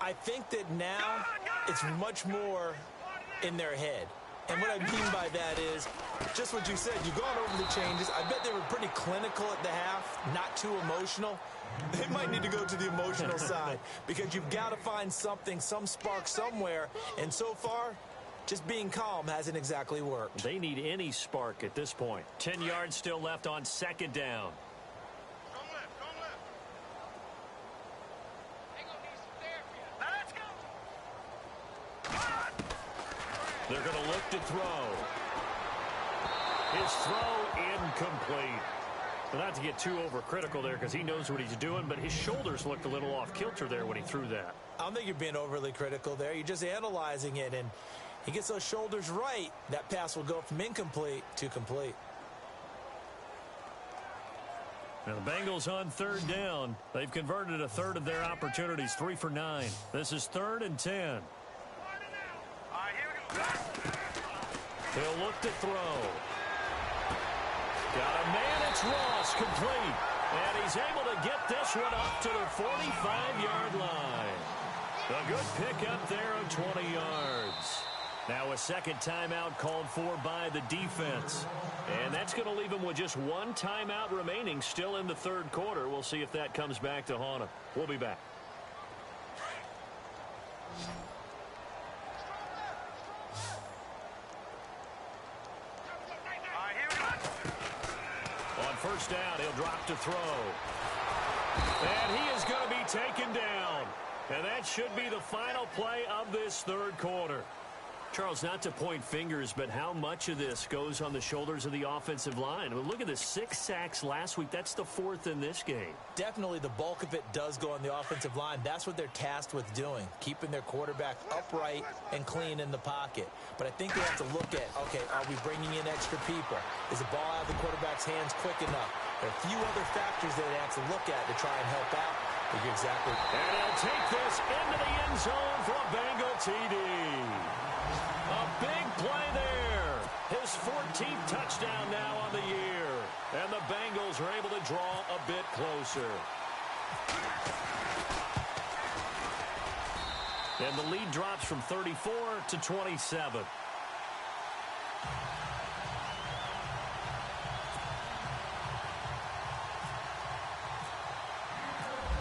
I think that now it's much more in their head. And what I mean by that is just what you said. You've gone over the changes. I bet they were pretty clinical at the half, not too emotional. They might need to go to the emotional side because you've got to find something, some spark somewhere. And so far, just being calm hasn't exactly worked. They need any spark at this point. 10 yards still left on 2nd down. They're going to look to throw. His throw incomplete. But not to get too overcritical there because he knows what he's doing, but his shoulders looked a little off kilter there when he threw that. I don't think you're being overly critical there. You're just analyzing it, and he gets those shoulders right. That pass will go from incomplete to complete. Now the Bengals on 3rd down. They've converted a 1/3 of their opportunities, 3 for 9. This is 3rd and 10. He'll look to throw. Got a man, it's Ross, complete. And he's able to get this one up to the 45-yard line. A good pickup there of 20 yards. Now a 2nd timeout called for by the defense. And that's going to leave him with just 1 timeout remaining still in the 3rd quarter. We'll see if that comes back to haunt him. We'll be back. On 1st down, he'll drop to throw. And he is going to be taken down. And that should be the final play of this 3rd quarter. Charles, not to point fingers, but how much of this goes on the shoulders of the offensive line? I mean, look at the 6 sacks last week. That's the 4th in this game. Definitely the bulk of it does go on the offensive line. That's what they're tasked with doing, keeping their quarterback upright and clean in the pocket. But I think they have to look at, okay, are we bringing in extra people? Is the ball out of the quarterback's hands quick enough? There are a few other factors that they have to look at to try and help out. But you're exactly. And he'll take this into the end zone for a Bengal TD. A big play there. His 14th touchdown now on the year. And the Bengals are able to draw a bit closer. And the lead drops from 34 to 27.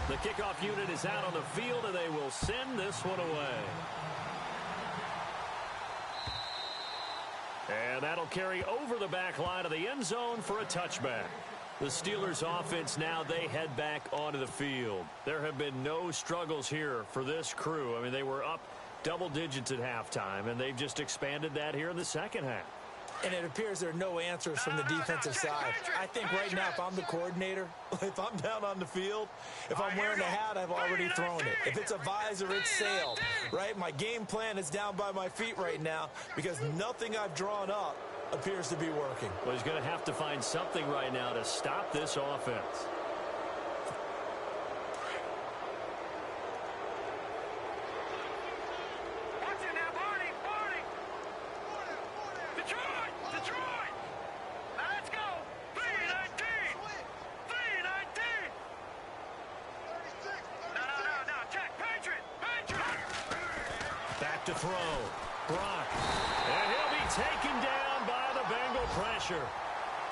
The kickoff unit is out on the field, and they will send this one away. And that'll carry over the back line of the end zone for a touchback. The Steelers offense now, they head back onto the field. There have been no struggles here for this crew. I mean, they were up double digits at halftime, and they've just expanded that here in the second half. And it appears there are no answers from the defensive side. I think right now, if I'm the coordinator, if I'm down on the field, if I'm wearing a hat, I've already thrown it. If it's a visor, it's sailed, right? My game plan is down by my feet right now because nothing I've drawn up appears to be working. Well, he's going to have to find something right now to stop this offense. To throw. Brock. And he'll be taken down by the Bengal pressure.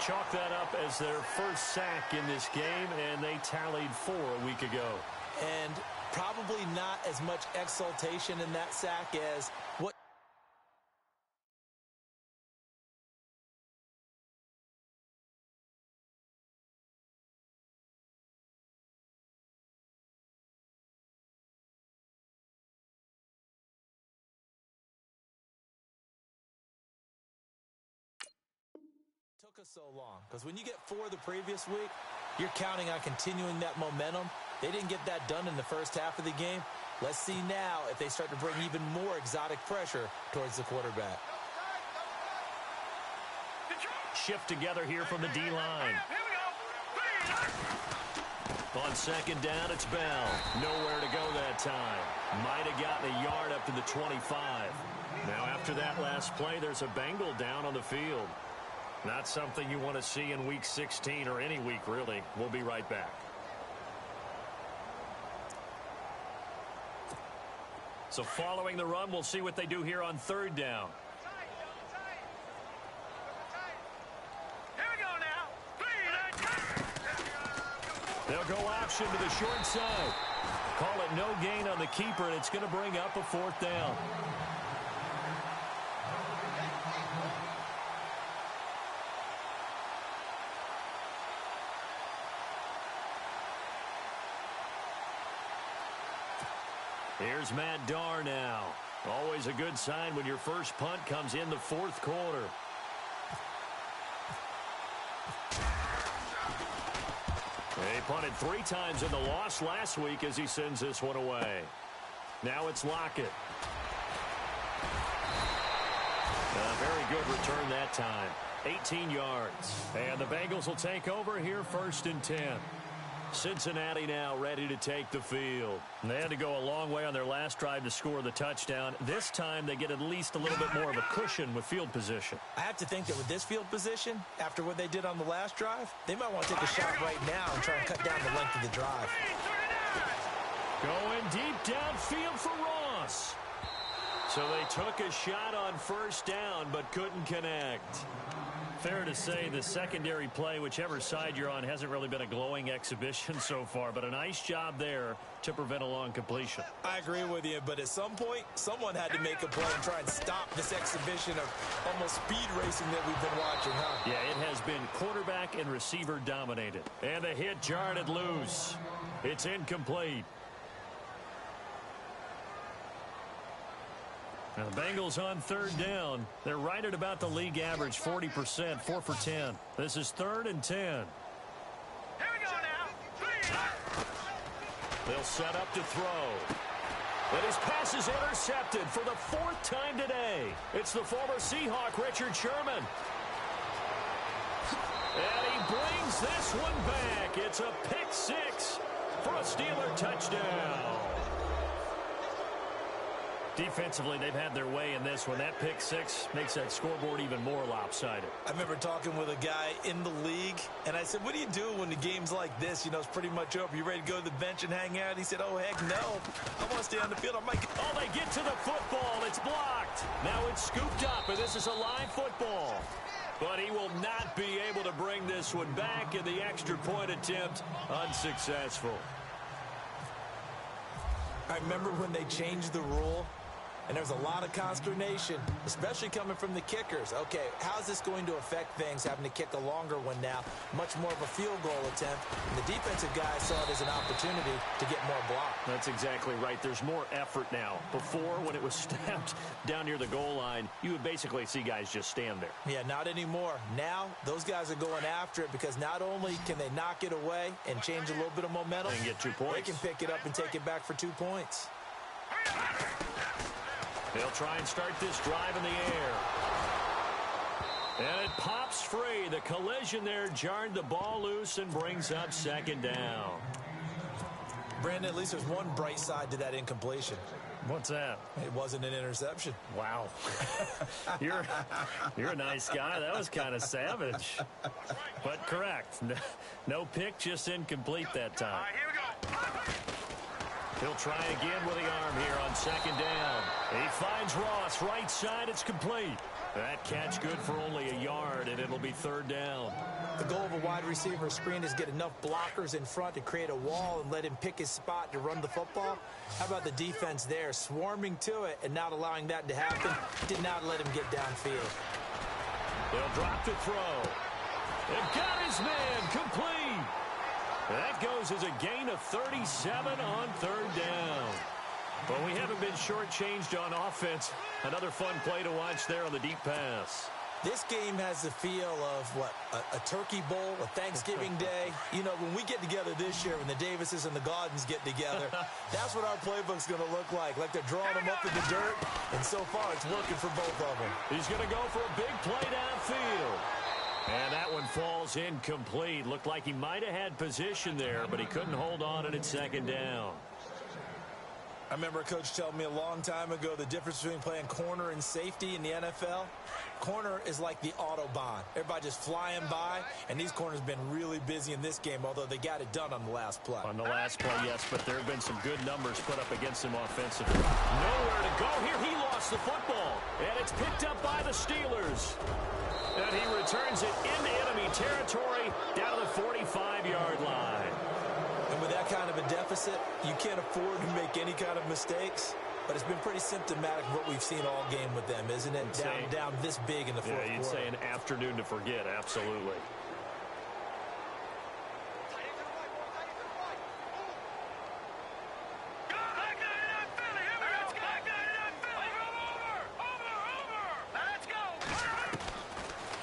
Chalk that up as their first sack in this game, and they tallied 4 a week ago. And probably not as much exultation in that sack as what took us so long, because when you get 4 the previous week, you're counting on continuing that momentum. They didn't get that done in the first half of the game. Let's see now if they start to bring even more exotic pressure towards the quarterback. Shift together here from the D-line. On second down, it's Bell. Nowhere to go that time. Might have gotten a yard up to the 25. Now after that last play, there's a Bengal down on the field. Not something you want to see in Week 16 or any week, really. We'll be right back. So following the run, we'll see what they do here on third down. Here we go now. They'll go option to the short side. Call it no gain on the keeper, and it's going to bring up a fourth down. Here's Matt Darr now. Always a good sign when your first punt comes in the fourth quarter. They punted 3 times in the loss last week as he sends this one away. Now it's Lockett. A very good return that time. 18 yards. And the Bengals will take over here first and 10. Cincinnati now ready to take the field. And they had to go a long way on their last drive to score the touchdown. This time they get at least a little bit more of a cushion with field position. I have to think that with this field position, after what they did on the last drive, they might want to take a shot right now and try and cut down the length of the drive. Going deep downfield for Ross. So they took a shot on first down but couldn't connect. Fair to say the secondary play, whichever side you're on, hasn't really been a glowing exhibition so far, but a nice job there to prevent a long completion. I agree with you, but at some point, someone had to make a play and try and stop this exhibition of almost speed racing that we've been watching, huh? Yeah, it has been quarterback and receiver dominated. And the hit jarred it loose. It's incomplete. Now the Bengals on third down. They're right at about the league average, 40%, 4 for 10. This is 3rd and 10. Here we go now. They'll set up to throw. And his pass is intercepted for the 4th time today. It's the former Seahawk, Richard Sherman. And he brings this one back. It's a pick 6 for a Steeler touchdown. Defensively, they've had their way in this one. That pick 6 makes that scoreboard even more lopsided. I remember talking with a guy in the league, and I said, what do you do when the game's like this? You know, it's pretty much over. You ready to go to the bench and hang out? He said, oh, heck no. I want to stay on the field. I'm like, oh, they get to the football. It's blocked. Now it's scooped up, and this is a live football. But he will not be able to bring this one back, and the extra point attempt unsuccessful. I remember when they changed the rule and there's a lot of consternation, especially coming from the kickers. Okay, how's this going to affect things, having to kick a longer one now, much more of a field goal attempt, and the defensive guys saw it as an opportunity to get more block. That's exactly right. There's more effort now. Before, when it was snapped down near the goal line, you would basically see guys just stand there. Yeah, not anymore. Now, those guys are going after it because not only can they knock it away and change a little bit of momentum, and get 2 points. They can pick it up and take it back for 2 points. They'll try and start this drive in the air. And it pops free. The collision there jarred the ball loose and brings up 2nd down. Brandon, at least there's one bright side to that incompletion. What's that? It wasn't an interception. Wow. You're a nice guy. That was kind of savage. But correct. No pick, just incomplete that time. All right, here we go. He'll try again with the arm here on 2nd down. He finds Ross right side. It's complete. That catch good for only a yard, and it'll be 3rd down. The goal of a wide receiver screen is get enough blockers in front to create a wall and let him pick his spot to run the football. How about the defense there, swarming to it and not allowing that to happen? Did not let him get downfield. They'll drop to throw. They've got his man complete. That goes as a gain of 37 on 3rd down. But we haven't been shortchanged on offense. Another fun play to watch there on the deep pass. This game has the feel of, what, a turkey bowl, a Thanksgiving day. You know, when we get together this year, when the Davises and the Gaudens get together, that's what our playbook's going to look like they're drawing them up in the dirt, and so far it's working for both of them. He's going to go for a big play downfield. And that one falls incomplete. Looked like he might have had position there, but he couldn't hold on and it's 2nd down. I remember a coach telling me a long time ago the difference between playing corner and safety in the NFL. Corner is like the Autobahn. Everybody just flying by, and these corners have been really busy in this game, although they got it done on the last play. On the last play, yes, but there have been some good numbers put up against him offensively. Nowhere to go here. He lost the football, and it's picked up by the Steelers. And he returns it into enemy territory down to the 45-yard line. And with that kind of a deficit, you can't afford to make any kind of mistakes. But it's been pretty symptomatic of what we've seen all game with them, isn't it? Down this big in the fourth quarter. Yeah, you'd say an afternoon to forget, absolutely.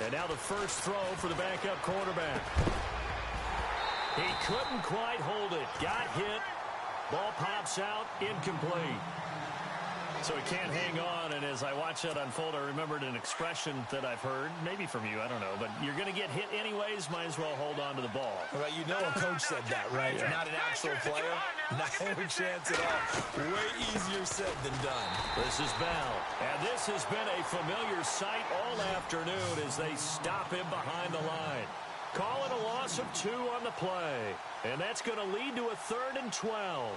And now the first throw for the backup quarterback. He couldn't quite hold it. Got hit. Ball pops out. Incomplete. So he can't hang on, and as I watch that unfold, I remembered an expression that I've heard, maybe from you, I don't know, but you're going to get hit anyways, might as well hold on to the ball. Well, you know a coach said that, right? Yeah. Not an actual player. Not a chance at all. Way easier said than done. This is Bell, and this has been a familiar sight all afternoon as they stop him behind the line. Calling a loss of 2 on the play, and that's going to lead to a 3rd and 12.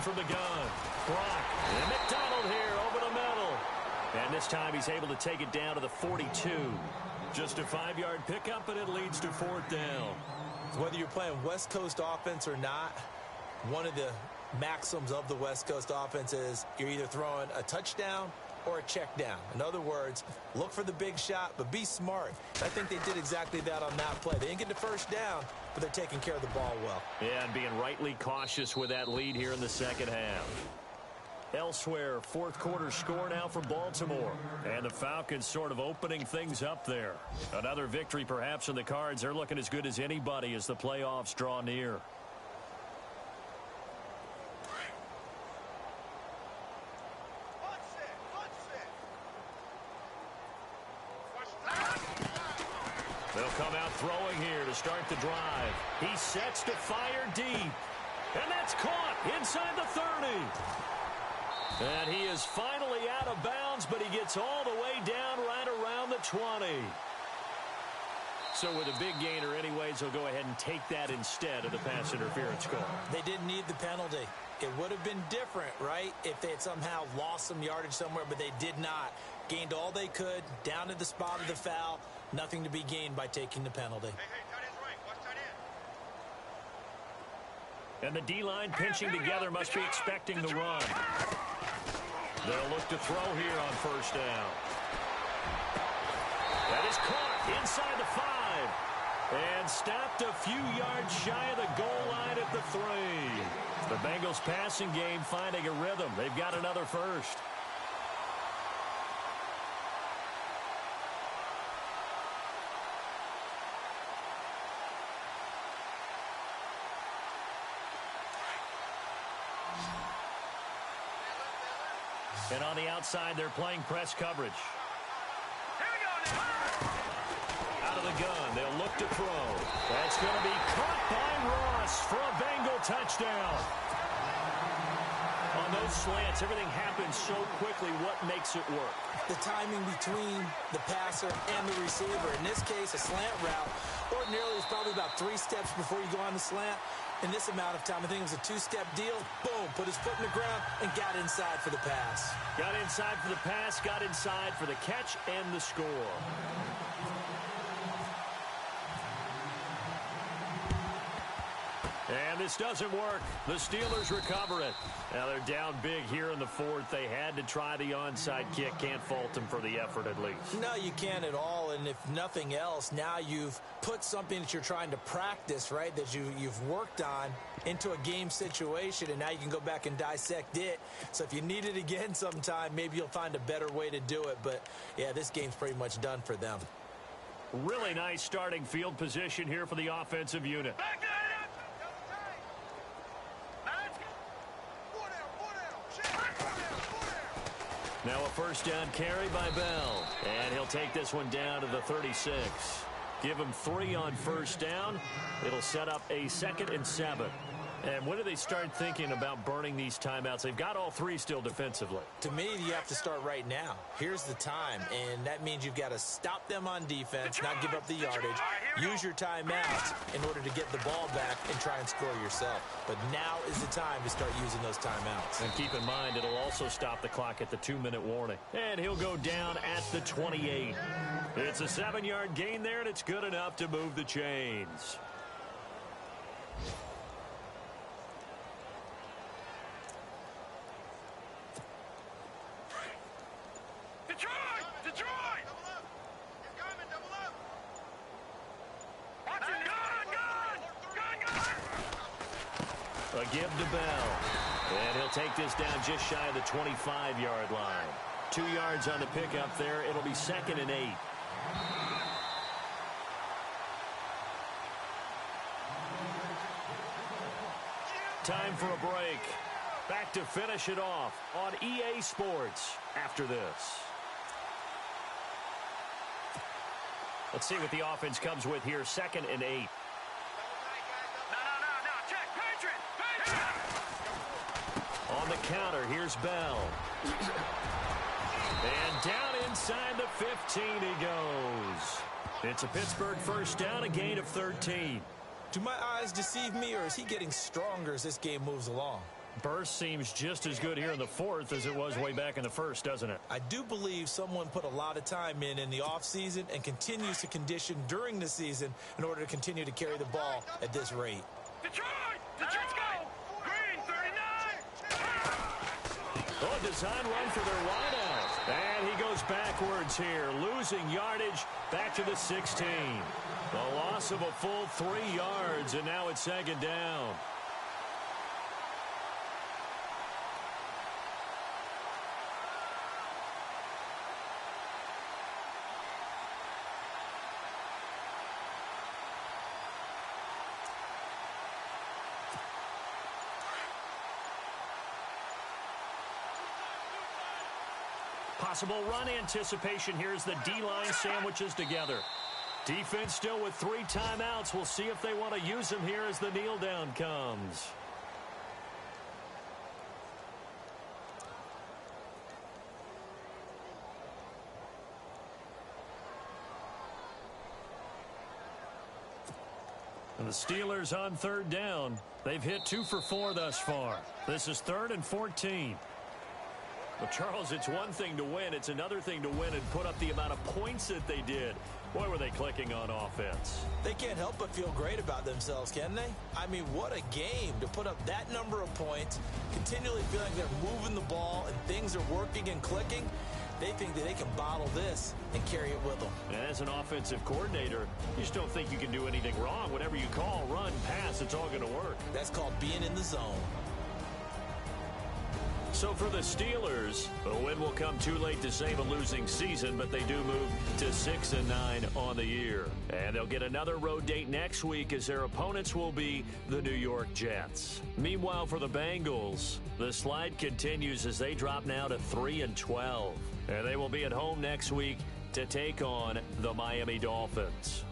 From the gun. Brock and McDonald here over the middle. And this time he's able to take it down to the 42. Just a 5-yard pickup, and it leads to 4th down. Whether you're playing West Coast offense or not, one of the maxims of the West Coast offense is you're either throwing a touchdown or a check down. In other words, look for the big shot, but be smart. I think they did exactly that on that play. They didn't get the first down, but they're taking care of the ball well. Yeah, and being rightly cautious with that lead here in the second half. Elsewhere, fourth quarter score now for Baltimore. And the Falcons sort of opening things up there. Another victory perhaps in the cards. They're looking as good as anybody as the playoffs draw near. They'll come out throwing here to start the drive. He sets to fire deep. And that's caught inside the 30. And he is finally out of bounds, but he gets all the way down right around the 20. So with a big gainer anyways, they'll go ahead and take that instead of the pass interference call. They didn't need the penalty. It would have been different, right, if they had somehow lost some yardage somewhere, but they did not. Gained all they could, down at the spot of the foul. Nothing to be gained by taking the penalty. Hey, tight end's right. Watch tight end. And the D-line pinching together must be expecting the run. They'll look to throw here on first down. That is caught inside the 5. And stopped a few yards shy of the goal line at the 3. The Bengals passing game finding a rhythm. They've got another first. And on the outside, they're playing press coverage. Here we go now. Out of the gun, they'll look to throw. That's going to be caught by Ross for a Bengal touchdown. On those slants, everything happens so quickly. What makes it work? The timing between the passer and the receiver. In this case, a slant route. Ordinarily, it's probably about 3 steps before you go on the slant. In this amount of time, I think it was a 2-step deal. Boom, put his foot in the ground and got inside for the pass. Got inside for the pass, got inside for the catch and the score. And this doesn't work. The Steelers recover it. Now they're down big here in the 4th. They had to try the onside kick. Can't fault them for the effort at least. No, you can't at all. And if nothing else, now you've put something that you're trying to practice, right, that you've worked on into a game situation, and now you can go back and dissect it. So if you need it again sometime, maybe you'll find a better way to do it. But, yeah, this game's pretty much done for them. Really nice starting field position here for the offensive unit. Back that up. Now a first down carry by Bell. And he'll take this one down to the 36. Give him 3 on first down. It'll set up a 2nd and 7. And when do they start thinking about burning these timeouts? They've got all 3 still defensively. To me, you have to start right now. Here's the time, and that means you've got to stop them on defense, not give up the yardage, use your timeouts in order to get the ball back and try and score yourself. But now is the time to start using those timeouts. And keep in mind, it'll also stop the clock at the 2-minute warning. And he'll go down at the 28. It's a 7-yard gain there, and it's good enough to move the chains. Detroit! Double up! He's coming, double up! Watch him! Gun! A give to Bell. And he'll take this down just shy of the 25-yard line. 2 yards on the pickup there. It'll be 2nd and 8. Time for a break. Back to finish it off on EA Sports after this. Let's see what the offense comes with here. 2nd and 8. No. Check. Patriot! On the counter, here's Bell. And down inside the 15 he goes. It's a Pittsburgh first down, a gain of 13. Do my eyes deceive me, or is he getting stronger as this game moves along? Burst seems just as good here in the 4th as it was way back in the 1st, doesn't it? I do believe someone put a lot of time in the offseason and continues to condition during the season in order to continue to carry the ball at this rate. Detroit! Let's go! Green, 39! Oh, a design run for their wideout. And he goes backwards here, losing yardage back to the 16. The loss of a full 3 yards, and now it's 2nd down. Possible run anticipation here as the D-line sandwiches together. Defense still with 3 timeouts. We'll see if they want to use them here as the kneel down comes. And the Steelers on third down. They've hit 2 for 4 thus far. This is 3rd and 14. Well, Charles, it's one thing to win. It's another thing to win and put up the amount of points that they did. Boy, were they clicking on offense. They can't help but feel great about themselves, can they? I mean, what a game to put up that number of points, continually feeling they're moving the ball and things are working and clicking. They think that they can bottle this and carry it with them. And as an offensive coordinator, you just don't think you can do anything wrong. Whatever you call, run, pass, it's all going to work. That's called being in the zone. So for the Steelers, a win will come too late to save a losing season, but they do move to 6-9 on the year. And they'll get another road date next week as their opponents will be the New York Jets. Meanwhile, for the Bengals, the slide continues as they drop now to 3-12. And they will be at home next week to take on the Miami Dolphins.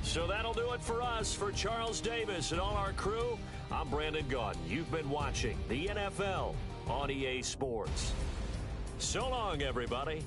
So that'll do it for us. For Charles Davis and all our crew, I'm Brandon Gaudin. You've been watching the NFL on EA Sports. So long, everybody.